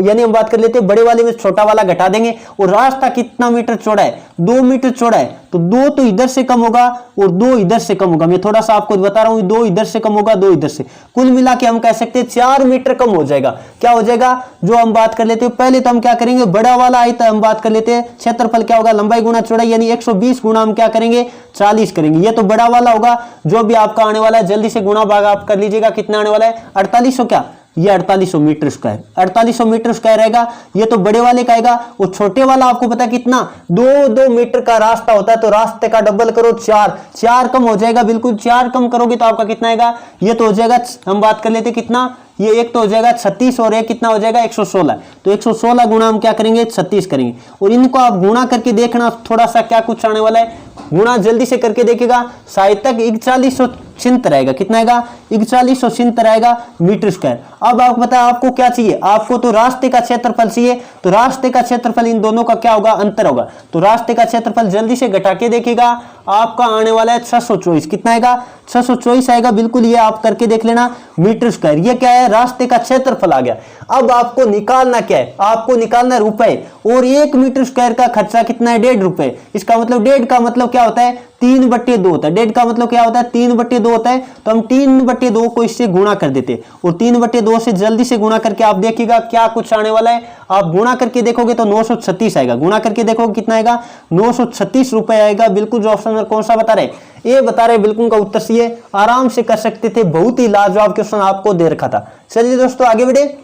यानी हम बात कर लेते हैं बड़े वाले में छोटा वाला घटा देंगे। और रास्ता कितना मीटर चौड़ा है, 2 मीटर चौड़ा है, तो 2 तो इधर से कम होगा और 2 इधर से कम होगा। मैं थोड़ा सा आपको बता रहा हूं, 2 इधर से कम होगा, 2 इधर से, कुल मिला के हम कह सकते हैं 4 मीटर कम हो जाएगा। क्या हो जाएगा, जो हम बात कर लेते हैं पहले तो हम क्या करेंगे, बड़ा वाला आयता हम बात कर लेते हैं, क्षेत्रफल क्या होगा, लंबाई गुना चौड़ाई, यानी 120 गुना हम क्या करेंगे 40 करेंगे। ये तो बड़ा वाला होगा, जो भी आपका आने वाला है जल्दी से गुना भाग आप कर लीजिएगा, कितना आने वाला है 4800, क्या ये 4800 मीटर स्क्वायर, 4800 मीटर स्क्वायर रहेगा। ये तो बड़े वाले का आएगा। वो छोटे वाला आपको पता कितना, 2 मीटर का रास्ता होता है, तो रास्ते का डबल करो 4 कम हो जाएगा, बिल्कुल 4 कम करोगे तो आपका कितना आएगा, ये तो हो जाएगा, हम बात कर लेते कितना, ये एक तो हो जाएगा 36 और एक कितना हो जाएगा 116। तो 116 गुना हम क्या करेंगे 36 करेंगे। और इनको आप गुणा करके देखना थोड़ा सा क्या कुछ आने वाला है, गुणा जल्दी से करके देखेगा, साहित्यक 4100 रहेगा, कितना आएगा 4100 रहेगा मीटर स्क्वायर। अब आपको पता है आपको क्या चाहिए, आपको तो रास्ते का क्षेत्रफल चाहिए, तो रास्ते का क्षेत्रफल इन दोनों का क्या होगा, अंतर होगा। तो रास्ते का क्षेत्रफल जल्दी से घटा के देखिएगा, आपका आने वाला है 624, कितना आएगा 624 आएगा, बिल्कुल ये आप करके देख लेना मीटर स्क्वायर। ये क्या है, रास्ते का क्षेत्रफल आ गया। अब आपको निकालना क्या है, आपको निकालना रुपए, और 1 मीटर स्क्वायर का खर्चा कितना है 1.5 रुपए। इसका मतलब 1.5 का मतलब क्या होता है 3/2 होता है। 1.5 का मतलब क्या होता है 3/2 होता है। तो हम 3/2 को इससे गुणा कर देते, और 3/2 से जल्दी से गुणा करके आप देखिएगा क्या कुछ आने वाला है। आप गुणा करके देखोगे तो 936 आएगा, गुणा करके देखोगे कितना आएगा 936 रुपए आएगा। बिल्कुल जो ऑप्शन में कौन सा बता रहे, ये बता रहे, बिल्कुल का उत्तर सी है, आराम से कर सकते थे, बहुत ही लाजवाब क्वेश्चन आपको दे रखा था। चलिए दोस्तों आगे बढ़े,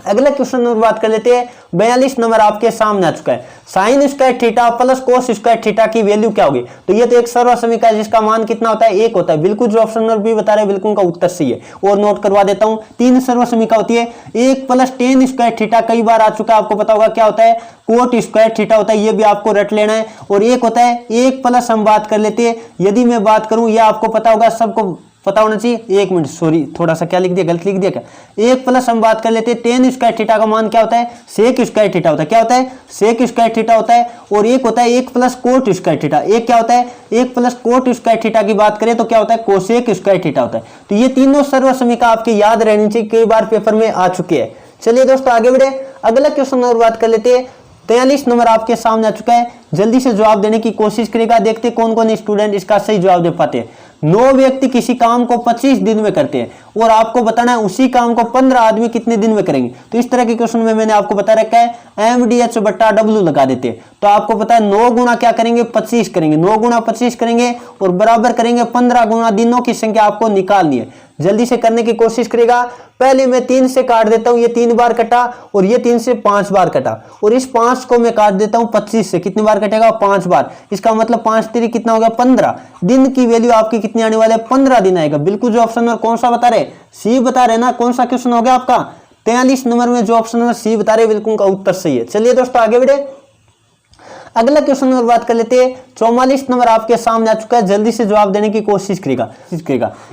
अगला क्वेश्चन नंबर बात कर लेते हैं। 42 नंबर आपके सामने आ चुका है, sine square theta plus cos square theta की वैल्यू क्या होगी। तो ये तो एक सर्वसमीका है जिसका मान कितना होता है 1 होता है। बिल्कुल जो ऑप्शन नंबर बी बता रहे हैं बिल्कुल का उत्तर सही है। और नोट करवा देता हूं, 3 सर्वसमीका होती है, 1 + tan स्क्वायर थीटा कई बार आ चुका है, आपको पता होगा क्या होता है कोट स्क्वायर थीटा होता है, ये भी आपको रट लेना है। और एक होता है 1 प्लस हम बात कर लेते हैं, यदि मैं बात करूं ये आपको पता होगा, सबको पता होना चाहिए। 1 मिनट, सॉरी थोड़ा सा क्या लिख दिया, गलत लिख दिया क्या। 1 प्लस हम बात कर लेते हैं tan स्क्वायर थीटा का मान क्या होता है sec स्क्वायर थीटा होता है। क्या होता है sec स्क्वायर थीटा होता है। और एक होता है 1 + कोट स्क्वायर थीटा। एक क्या होता है 1 + कोट स्क्वायर थीटा की बात करें तो क्या होता है कोसेक स्क्वायर थीटा होता है। तो ये तीनों सर्वसमीका आपके याद रहनी चाहिए, कई बार पेपर में आ चुके हैं। चलिए दोस्तों आगे बढ़े, अगला क्वेश्चन और बात कर लेते हैं। 43 नंबर आपके सामने आ चुका है, जल्दी से जवाब देने की कोशिश करेगा, देखते कौन कौन स्टूडेंट इसका सही जवाब दे पाते हैं। 9 व्यक्ति किसी काम को 25 दिन में करते हैं और आपको बताना है उसी काम को 15 आदमी कितने दिन में करेंगे। तो इस तरह के क्वेश्चन में मैंने आपको बता रखा है MDH/W लगा देते हैं। तो आपको पता है 9 गुना क्या करेंगे 25 करेंगे, 9 गुना 25 करेंगे और बराबर करेंगे 15 गुना दिनों की संख्या आपको निकालनी है। जल्दी से करने की कोशिश करेगा। पहले मैं 3 से काट देता हूं, ये 3 बार कटा और ये 3 से 5 बार कटा, और इस 5 को मैं काट देता हूं 25 से, कितनी बार कटेगा 5 बार। इसका मतलब 5 3 कितना हो गया 15 दिन की वैल्यू आपकी कितनी आने वाले 15 दिन आएगा। बिल्कुल जो ऑप्शन नंबर कौन सा बता रहे सी बता रहे ना, कौन सा क्वेश्चन हो गया आपका 43 नंबर में जो ऑप्शन नंबर सी बता रहे बिल्कुल का उत्तर सही है। चलिए दोस्तों आगे बढ़े, अगला क्वेश्चन नंबर बात कर लेते हैं। 44 नंबर आपके सामने आ चुका है, जल्दी से जवाब देने की कोशिश करेगा।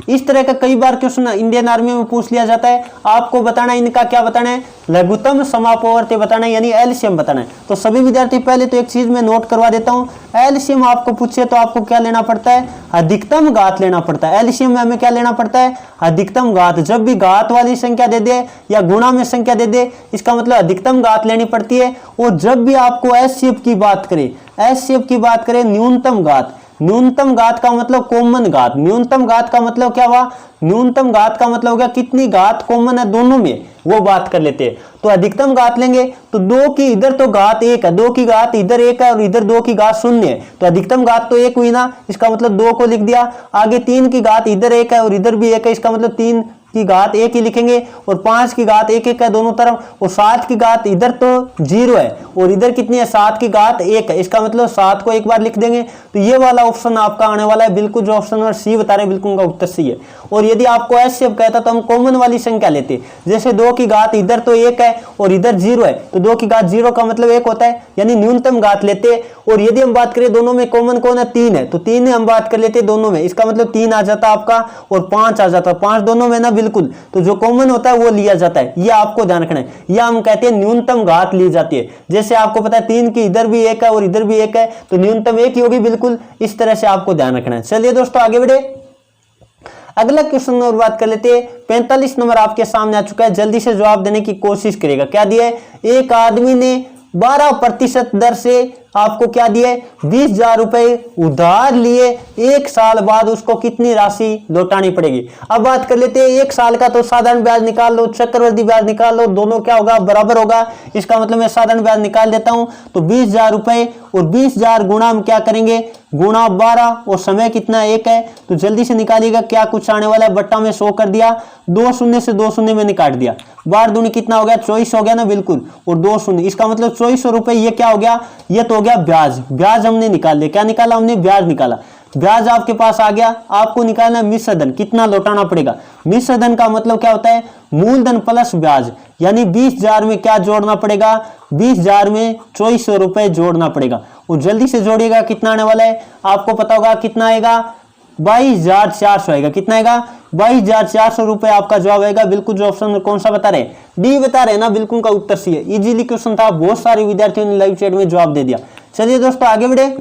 इस तरह का कई बार क्वेश्चन इंडियन आर्मी में पूछ लिया जाता है, आपको बताना है इनका क्या बताना है लघुत्तम समापवर्ती बताना है, यानी एलसीएम बताना है। तो सभी विद्यार्थी पहले तो एक चीज मैं नोट करवा देता हूं, एलसीएम आपको पूछे तो आपको क्या लेना पड़ता है अधिकतम घात लेना पड़ता है। एलसीएम में हमें क्या लेना पड़ता है अधिकतम घात। जब भी घात वाली संख्या दे दे या गुणा में संख्या दे दे, इसका मतलब अधिकतम घात लेनी पड़ती है। और जब भी आपको एचसीएफ की बात करें, एचसीएफ की बात करें, न्यूनतम घात, न्यूनतम घात का मतलब कॉमन घात, न्यूनतम घात का मतलब क्या हुआ, न्यूनतम घात का मतलब हो गया कितनी घात कॉमन है दोनों में, वो बात कर लेते हैं। तो अधिकतम घात लेंगे तो 2 की इधर तो घात 1 है, 2 की घात इधर 1 है और इधर 2 की घात 0 है, तो अधिकतम घात तो 1 हुई ना, इसका मतलब 2 को लिख दिया। आगे 3 की घात इधर 1 है और इधर भी 1 है, इसका मतलब 3 की घात 1 ही लिखेंगे और 5 की घात 1 है दोनों तरफ, और 7 की घात इधर तो 0 है और इधर कितनी है, 7 की घात 1 है, इसका मतलब 7 को एक बार लिख देंगे। तो ये वाला ऑप्शन आपका आने वाला है बिल्कुल, जो ऑप्शन नंबर सी बता रहे हैं बिल्कुल उनका उत्तर सही है। और यदि आपको एचसीएफ कहता तो हम कॉमन वाली संख्या लेते, जैसे 2 की घात इधर तो 1 है और इधर 0 है, तो 2 की घात 0 का मतलब 1 होता है, यानी न्यूनतम घात लेते। और यदि हम बात करें दोनों में कॉमन कौन है, 3 है, तो 3 हम बात कर लेते दोनों में, इसका मतलब 3 आ जाता आपका और 5 आ जाता, 5 दोनों में ना बिल्कुल, तो जो कॉमन होता है वो लिया जाता है, ये आपको ध्यान रखना है। या हम कहते हैं न्यूनतम घात ली जाती है, जैसे आपको पता है 3 की इधर भी 1 है और इधर भी 1 है, तो न्यूनतम 1 ही होगी बिल्कुल, इस तरह से आपको ध्यान रखना है। चलिए दोस्तों आगे बढ़े, अगला क्वेश्चन और बात कर लेते हैं। 45 नंबर आपके सामने आ चुका है, जल्दी से जवाब देने की कोशिश करेगा। क्या दिया है, एक आदमी ने 12% दर से आपको क्या दिए, 20,000 रुपए उधार लिए, 1 साल बाद उसको कितनी राशि लौटानी पड़ेगी। अब बात कर लेते हैं, 1 साल का तो साधारण ब्याज निकाल लो, चक्रवृद्धि ब्याज निकाल लो, दोनों क्या होगा, बराबर होगा, इसका मतलब मैं साधारण ब्याज निकाल देता हूं। तो 20,000 रुपए और 20,000 गुणा हम क्या करेंगे, गुणा 12, और समय कितना 1 है, तो जल्दी से निकालिएगा क्या कुछ आने वाला है। बट्टा में 100 कर दिया, 2 शून्य से 2 शून्य में निकाल दिया, 12 दूनी कितना हो गया, 24 हो गया ना बिल्कुल, और 2 शून्य, इसका मतलब 2400 रुपए, ये क्या हो गया, ये तो हो गया ब्याज। ब्याज हमने निकाल लिया, क्या निकाला हमने, ब्याज निकाला। ब्याज आपके पास आ गया, आपको निकालना है मिश्र धन, कितना लौटाना पड़ेगा। मिश्र धन का मतलब क्या होता है, मूलधन प्लस ब्याज, यानी 20,000 में क्या जोड़ना पड़ेगा, 20,000 में 2400 रुपए जोड़ना पड़ेगा। और जल्दी से जोड़िएगा, कितना आने वाला है आपको पता होगा, कितना आएगा, 22,400 आएगा, कितना आएगा, 22,400 रुपए आपका जवाब आएगा बिल्कुल। जो ऑप्शन कौन सा बता रहे, डी बता रहे ना, बिल्कुल का उत्तर सी है। इजीली क्वेश्चन था, बहुत सारे विद्यार्थियों ने लाइव चैट में जवाब दे दिया। चलिए दोस्तों आगे बढ़े,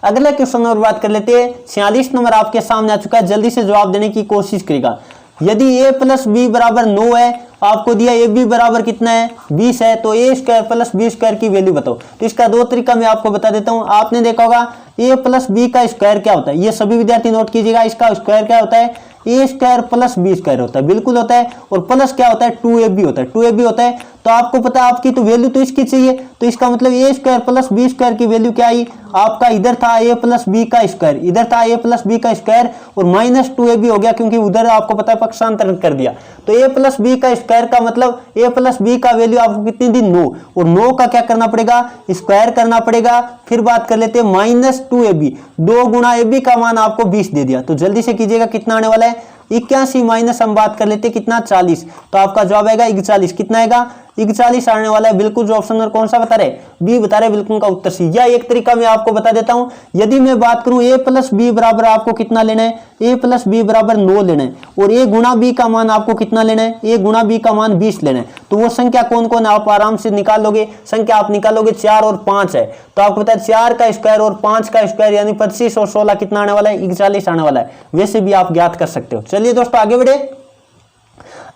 अगला क्वेश्चन और बात कर लेते हैं। 46 नंबर आपके सामने आ चुका है, जल्दी से जवाब देने की कोशिश करेगा। यदि a प्लस बी बराबर 9 है, आपको दिया ए बी बराबर कितना है, 20 है, तो ए स्क्वायर प्लस बी स्क्वायर की वैल्यू बताओ। तो इसका 2 तरीका मैं आपको बता देता हूं। आपने देखा होगा ए प्लस बी का स्क्वायर क्या होता है, ये सभी विद्यार्थी नोट कीजिएगा, इसका स्क्वायर क्या होता है, ए स्क्वायर प्लस बी स्क्वायर होता है, बिल्कुल होता है। और प्लस क्या होता है, 2ab होता है, 2ab होता है। तो आपको पता है आपकी तो वैल्यू तो इसकी चाहिए, तो इसका मतलब ए स्क्वायर प्लस बी स्क्वायर की वैल्यू क्या आई आपका, इधर था ए प्लस बी का स्क्वायर, इधर था ए प्लस बी का स्क्वायर, और माइनस 2ab हो गया क्योंकि उधर आपको पता है पक्षांतरण कर दिया। तो ए प्लस बी का स्क्वायर का मतलब ए प्लस बी का वैल्यू आपको कितनी दी, 9, और 9 का क्या करना पड़ेगा, स्क्वायर करना पड़ेगा। फिर बात कर लेते हैं माइनस 2ab, 2 गुणा ab का मान आपको 20 दे दिया। तो जल्दी से कीजिएगा, कितना आने वाला है, 81 माइनस हम बात कर लेते हैं कितना, 40, तो आपका जवाब आएगा 41, कितना आएगा, 41 आने वाला है बिल्कुल। जो ऑप्शन नंबर कौन सा बता रहे, बी बता रहे, बिल्कुल का उत्तर सी। या एक तरीका मैं आपको बता देता हूं, यदि मैं बात करूं ए प्लस बी बराबर आपको कितना लेना है, ए प्लस बी बराबर 9 लेना है, और ए गुणा बी का मान आपको कितना लेना है, ए गुणा बी का मान 20 लेना है। तो वो संख्या कौन कौन आप आराम से निकाल लोगे, संख्या आप निकालोगे 4 और 5 है, तो आपको पता है 4 का स्क्वायर और 5 का स्क्वायर यानी 25 और 16 कितना आने वाला है, 41 आने वाला है। वैसे भी आप ज्ञात कर सकते हो। चलिए दोस्तों आगे बढ़े,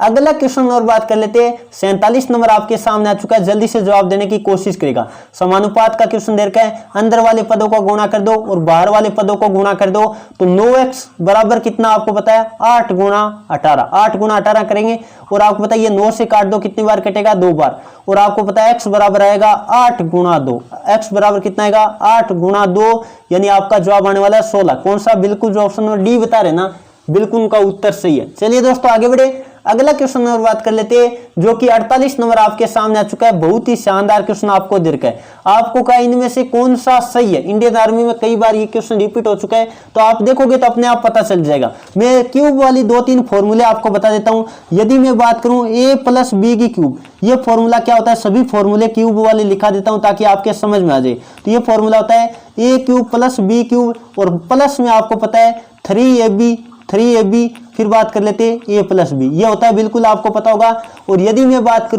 अगला क्वेश्चन और बात कर लेते हैं। 47 नंबर आपके सामने आ चुका है, जल्दी से जवाब देने की कोशिश करेगा। समानुपात का क्वेश्चन दे रखा है, अंदर वाले पदों को गुणा कर दो और बाहर वाले पदों को गुणा कर दो। तो 9x बराबर कितना आपको पता है, 8 गुणा 18, 8 गुणा 18 करेंगे, और आपको पता है ये 9 से काट दो, कितनी बार कटेगा, 2 बार। और आपको पता है x बराबर आएगा 8 गुणा 2, x बराबर कितना आएगा, 8 गुणा 2, यानी आपका जवाब आने वाला है 16। कौन सा, बिल्कुल जो ऑप्शन नंबर डी बता रहे ना, बिल्कुल उनका उत्तर सही है। चलिए दोस्तों आगे बढ़े, अगला क्वेश्चन और बात कर लेते हैं, जो कि 48 नंबर आपके सामने आ चुका है। बहुत ही शानदार क्वेश्चन आपको दे रखा है, आपको कहा इनमें से कौन सा सही है। इंडियन आर्मी में कई बार ये क्वेश्चन रिपीट हो चुका है, तो आप देखोगे तो अपने आप पता चल जाएगा। मैं क्यूब वाली 2-3 फॉर्मूले आपको बता देता हूं। यदि मैं बात करूं a प्लस बी की क्यूब, ये फॉर्मूला क्या होता है, सभी फॉर्मूले क्यूब वाले लिखा देता हूं ताकि आपके समझ में आ जाए। तो ये फॉर्मूला होता है a cube plus B cube, और प्लस में आपको पता है 3ab, फिर बात कर लेते हैं a प्लस बी, ये होता है बिल्कुल आपको पता होगा। और यदि मैं बात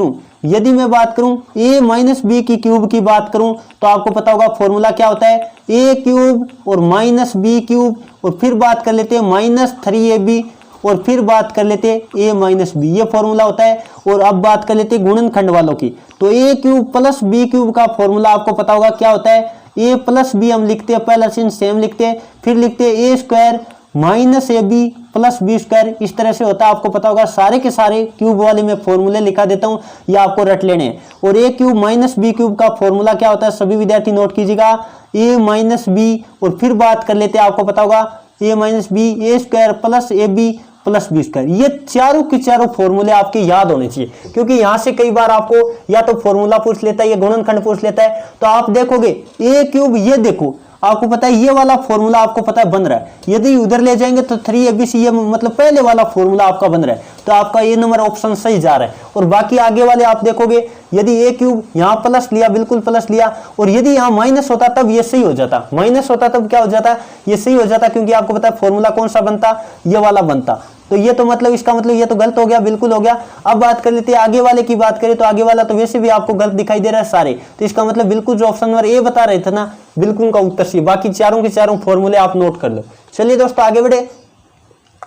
करूं a माइनस बी की क्यूब की बात करूं, तो आपको पता होगा फॉर्मूला क्या होता है, a क्यूब और माइनस बी क्यूब, और फिर बात कर लेते हैं माइनस 3ab, और फिर बात कर लेते हैं a माइनस बी, ये फॉर्मूला होता है। और अब बात कर लेते हैं गुणनखंड वालों की, तो a cube plus B cube का फॉर्मूला आपको पता होगा क्या होता है, a प्लस बी हम लिखते हैं, पहला चिन्ह सेम लिखते हैं, फिर लिखते हैं a square minus A B plus B square, इस तरह से होता है, आपको पता होगा। सारे के सारे क्यूब वाले में फॉर्मूले लिखा देता हूं, ये आपको रट लेने हैं। और ए क्यूब माइनस बी क्यूब का फॉर्मूला क्या होता है, सभी विद्यार्थी नोट कीजिएगा, ए माइनस बी, और फिर बात कर लेते हैं, आपको पता होगा A minus B, A square plus A B plus B square. ये चारों के चारों फॉर्मूले आपके याद होने चाहिए, क्योंकि यहां से कई बार आपको या तो फॉर्मूला पूछ लेता है या गुणनखंड पूछ लेता है। तो आप देखोगे ए क्यूब, ये देखो आपको पता है ये वाला फॉर्मूला आपको पता है बन रहा है, यदि उधर ले जाएंगे तो 3abc, ये मतलब पहले वाला फॉर्मूला आपका बन रहा है, तो आपका ये नंबर ऑप्शन सही जा रहा है। और बाकी आगे वाले आप देखोगे, यदि ए क्यूब यहाँ प्लस लिया, बिल्कुल प्लस लिया, और यदि यहाँ माइनस होता तब ये सही हो जाता, माइनस होता तब क्या हो जाता, ये सही हो जाता, क्योंकि आपको पता है फॉर्मूला कौन सा बनता, ये वाला बनता। तो ये तो मतलब इसका मतलब ये तो गलत हो गया, बिल्कुल हो गया। अब बात कर लेते हैं आगे वाले की, बात करें तो आगे वाला तो वैसे भी आपको गलत दिखाई दे रहा है सारे, तो इसका मतलब बिल्कुल जो ऑप्शन नंबर ए बता रहे थे ना, बिल्कुल उनका उत्तर सी। बाकी चारों के चारों फॉर्मूले आप नोट कर लो। चलिए दोस्तों आगे बढ़े,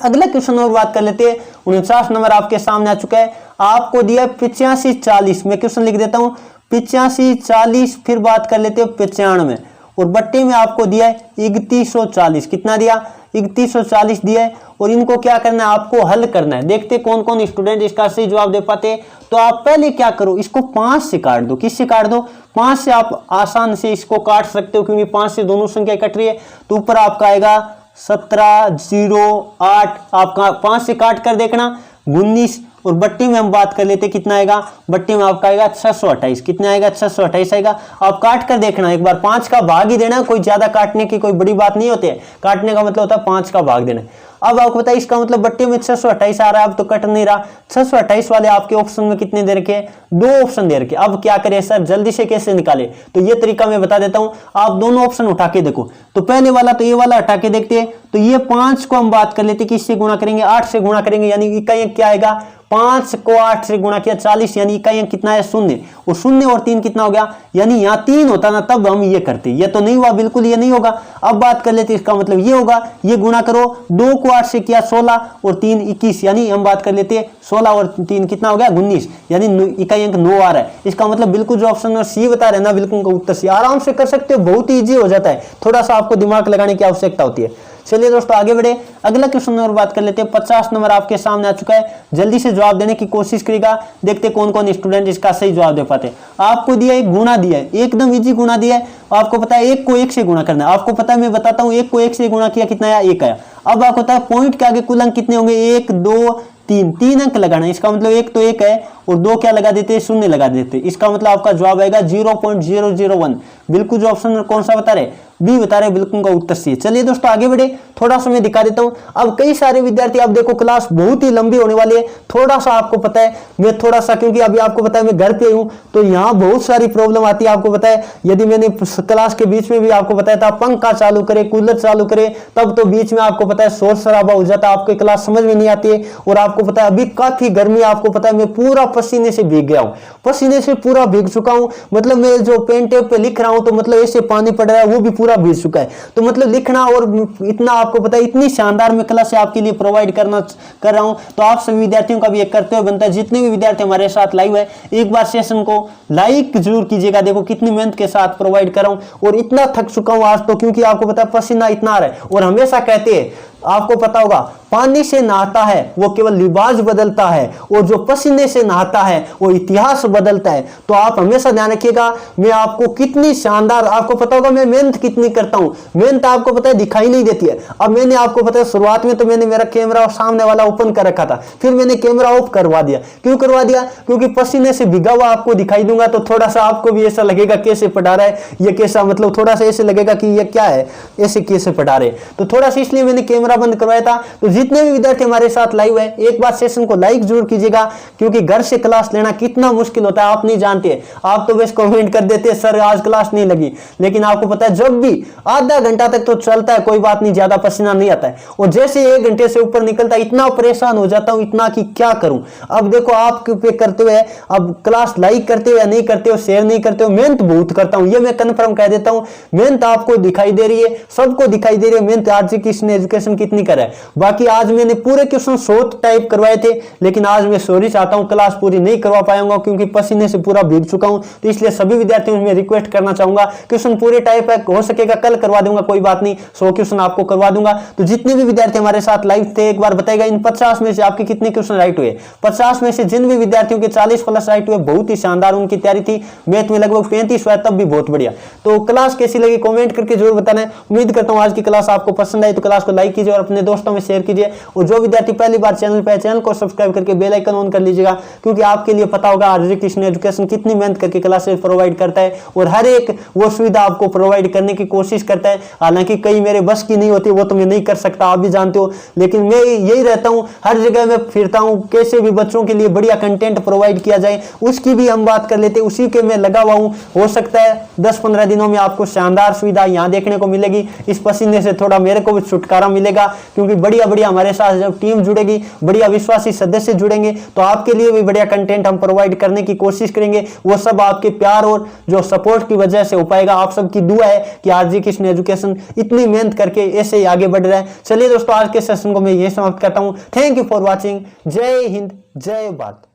अगला क्वेश्चन और बात कर लेते हैं। 49 नंबर आपके सामने आ चुका है, आपको दिया 85-40, मैं क्वेश्चन लिख देता हूँ 85-40, फिर बात कर लेते हैं 95, और बट्टे में आपको दिया है 3140, कितना दिया 3140 दिया है। और इनको क्या करना है, आपको हल करना है। देखते कौन कौन स्टूडेंट इसका सही जवाब दे पाते हैं। तो आप पहले क्या करो, इसको 5 से काट दो। किससे काट दो, 5 से आप आसान से इसको काट सकते हो, क्योंकि 5 से दोनों संख्या कट रही है। तो ऊपर आपका आएगा 1708, आपका 5 से काट कर देखना 19, और बट्टी में हम बात कर लेते कितना आएगा, बट्टी में आपका आएगा 628, कितना आएगा 628 आएगा। आप काट कर देखना, एक बार 5 का भाग ही देना, कोई ज्यादा काटने की कोई बड़ी बात नहीं होती है, काटने का मतलब होता है 5 का भाग देना। अब आपको पता है इसका मतलब बट्टे में 628 आ रहा है, अब तो कट नहीं रहा। 628 वाले आपके ऑप्शन में कितने दे रखे, 2 ऑप्शन दे रखे। अब क्या करें सर, जल्दी से कैसे निकाले, तो ये तरीका मैं बता देता हूं। आप दोनों ऑप्शन उठा के देखो, तो पहले वाला तो ये वाला हटा के देखते हैं, तो ये 5 को हम बात कर लेते किससे गुणा करेंगे, 8 से गुणा करेंगे, यानी इकाई अंक क्या आएगा, 5 को 8 से गुणा किया 40, यानी इकाई अंक कितना है 0, और 0 और 3 कितना हो गया, यानी यहाँ 3 होता ना तब हम ये करते, ये तो नहीं हुआ, बिल्कुल ये नहीं होगा। अब बात कर लेते इसका मतलब ये होगा, ये गुणा करो, 2 को 8 से किया 16 और 3 21, यानी हम बात कर लेते 16 और 3 कितना हो गया 19, यानी इकाई अंक 9 आ रहा है। इसका मतलब बिल्कुल जो ऑप्शन सी बता रहे हैं ना, बिल्कुल उनका उत्तर सी, आराम से कर सकते हो, बहुत ईजी हो जाता है, थोड़ा सा आपको दिमाग लगाने की आवश्यकता होती है। चलिए दोस्तों आगे बढ़े, अगला क्वेश्चन नंबर बात कर लेते हैं। 50 नंबर आपके सामने आ चुका है, जल्दी से जवाब देने की कोशिश करेगा, देखते कौन कौन स्टूडेंट इसका सही जवाब दे पाते हैं। आपको दिया एक गुणा दिया है, एकदम इजी गुणा दिया है, आपको पता है 1 को 1 से गुणा करना है। आपको पता है मैं बताता हूँ, 1 को 1 से गुणा किया कितना आया, 1 आया। अब आपको पता है पॉइंट के आगे कुल अंक कितने होंगे, 1 2 3 अंक लगाना है। इसका मतलब 1 तो 1 है, और 2 क्या लगा देते हैं, 0 लगा देते। इसका मतलब आपका जवाब आएगा 0.001, बिल्कुल जो ऑप्शन कौन सा बता रहे, बी बता रहे, बिल्कुल का उत्तर सी है। चलिए दोस्तों आगे बढ़े, थोड़ा सा मैं दिखा देता हूं। अब कई सारे विद्यार्थी, अब देखो क्लास बहुत ही लंबी होने वाली है, थोड़ा सा आपको पता है मैं थोड़ा सा, क्योंकि अभी आपको पता है मैं घर पे हूं, तो यहाँ बहुत सारी प्रॉब्लम आती है। आपको पता है यदि मैंने क्लास के बीच में भी आपको बताया था पंखा चालू करे, कूलर चालू करे, तब तो बीच में आपको पता है शोर शराबा हो जाता है, आपको क्लास समझ में नहीं आती है। और आपको पता है अभी काफी गर्मी, आपको पता है मैं पूरा पसीने से भीग गया हूँ, पसीने से पूरा भीग चुका हूँ। मतलब मैं जो पेन टेप पे लिख रहा हूँ, तो मतलब ऐसे पानी पड़ रहा है, वो भी पूरा भीग चुका है। तो मतलब लिखना, और इतना आपको पता है इतनी शानदार मैं क्लास आपके लिए प्रोवाइड कर रहा हूं, तो आप सभी विद्यार्थियों का भी एक कर्तव्य बनता है, जितने भी विद्यार्थी हमारे साथ लाइव है, एक बार सेशन को लाइक जरूर कीजिएगा। देखो कितनी मेहनत के साथ प्रोवाइड कर रहा हूं, और इतना थक चुका हूं आज तो, क्योंकि आपको पता है पसीना इतना आ रहा है। और हमेशा कहते हैं, आपको पता होगा, पानी से नहाता है वो केवल लिबास बदलता है, और जो पसीने से नहाता है वो इतिहास बदलता है। तो आप हमेशा ध्यान रखिएगा, मैं आपको कितनी शानदार, आपको पता होगा मैं मेहनत कितनी करता हूं, मेहनत आपको पता है दिखाई नहीं देती है। अब मैंने आपको पता है शुरुआत में तो मैंने मेरा कैमरा सामने वाला ओपन कर रखा था, फिर मैंने कैमरा ऑफ करवा दिया। क्यों करवा दिया, क्योंकि पसीने से भिगा हुआ आपको दिखाई दूंगा, तो थोड़ा सा आपको भी ऐसा लगेगा कैसे पढ़ा रहा है ये, कैसा मतलब थोड़ा सा ऐसे लगेगा कि ये क्या है, ऐसे कैसे पढ़ा रहे। तो थोड़ा सा इसलिए मैंने कैमरा बंद करवाया था। तो जितने भी विद्यार्थी हमारे साथ लाइव है, एक बार सेशन को लाइक जरूर कीजिएगा, क्योंकि घर से क्लास लेना कितना मुश्किल होता है आप नहीं जानते। आप तो बस कमेंट कर देते हैं सर आज क्लास नहीं लगी, लेकिन आपको पता है जब भी आधा घंटा तक तो चलता है, कोई बात नहीं, ज्यादा पसीना नहीं आता है, और जैसे 1 घंटे से ऊपर निकलता है इतना परेशान हो जाता हूं, इतना कि क्या करूं। अब देखो आप पे करते हुए, अब क्लास लाइक करते हो या नहीं करते हो, शेयर नहीं करते हो, मेहनत बहुत करता हूं, ये मैं कन्फर्म कह देता हूं। मेहनत आपको दिखाई दे रही है, सबको दिखाई दे रही है मेहनत। आज की एजुकेशन एजुकेशन कितनी कर है। बाकी आज मैंने पूरे क्वेश्चन 100 टाइप करवाए थे, लेकिन आज मैं सॉरी चाहता हूं, क्लास पूरी नहीं करवा पाऊंगा क्योंकि पसीने से पूरा भीग चुका हूं। तो इसलिए सभी विद्यार्थियों में रिक्वेस्ट करना चाहूंगा, क्वेश्चन पूरे टाइप है, हो सकेगा कल करवा दूंगा, कोई बात नहीं, 100 क्वेश्चन आपको करवा दूंगा। तो जितने भी विद्यार्थी हमारे साथ लाइव थे एक बार बताएगा इन 50 में से आपके कितने क्वेश्चन राइट हुए। 50 में से जिन भी विद्यार्थियों के 40 प्लस राइट हुए, बहुत ही शानदार उनकी तैयारी थी। मैथ में लगभग 35 हुआ, तब भी बहुत बढ़िया। तो क्लास कैसी लगी कमेंट करके जरूर बताना है। उम्मीद करता हूं आज की क्लास आपको पसंद आई, तो क्लास को लाइक कीजिए और अपने दोस्तों में शेयर कीजिए। और जो विद्यार्थी पहली बार चैनल पे है, चैनल को सब्सक्राइब करके बेल आइकन ऑन कर लीजिएगा, क्योंकि आपके लिए पता होगा आरजे कृष्ण एजुकेशन कितनी मेहनत करके क्लासेस प्रोवाइड करता है और हर एक वो सुविधा आपको प्रोवाइड करने की कोशिश करता है। हालांकि कई मेरे बस की नहीं होती, वो तो मैं नहीं कर सकता, आप भी जानते हो, लेकिन मैं यही रहता हूं, हर जगह मैं फिरता हूं, कैसे भी बच्चों के लिए बढ़िया कंटेंट प्रोवाइड किया जाए उसकी भी हम बात कर लेते हैं। उसी के मैं लगा हुआ हूं, हो सकता है 10-15 दिनों में आपको शानदार सुविधा यहां देखने को मिलेगी। इस पसीने से थोड़ा मेरे को भी छुटकारा मिलेगा, क्योंकि बढ़िया बढ़िया हमारे साथ जब टीम जुड़ेगी, बढ़िया विश्वासी सदस्य जुड़ेंगे, तो आपके लिए भी बढ़िया कंटेंट हम प्रोवाइड करने की कोशिश करेंगे। वो सब आपके प्यार और जो सपोर्ट की वजह से हो पाएगा। आप सबकी दुआ है कि आरजे कृष्ण एजुकेशन इतनी मेहनत करके ऐसे ही आगे बढ़ रहा है। चलिए दोस्तों, आज के सेशन को मैं यही समाप्त करता हूं। Thank you for watching. जय हिंद, जय भारत।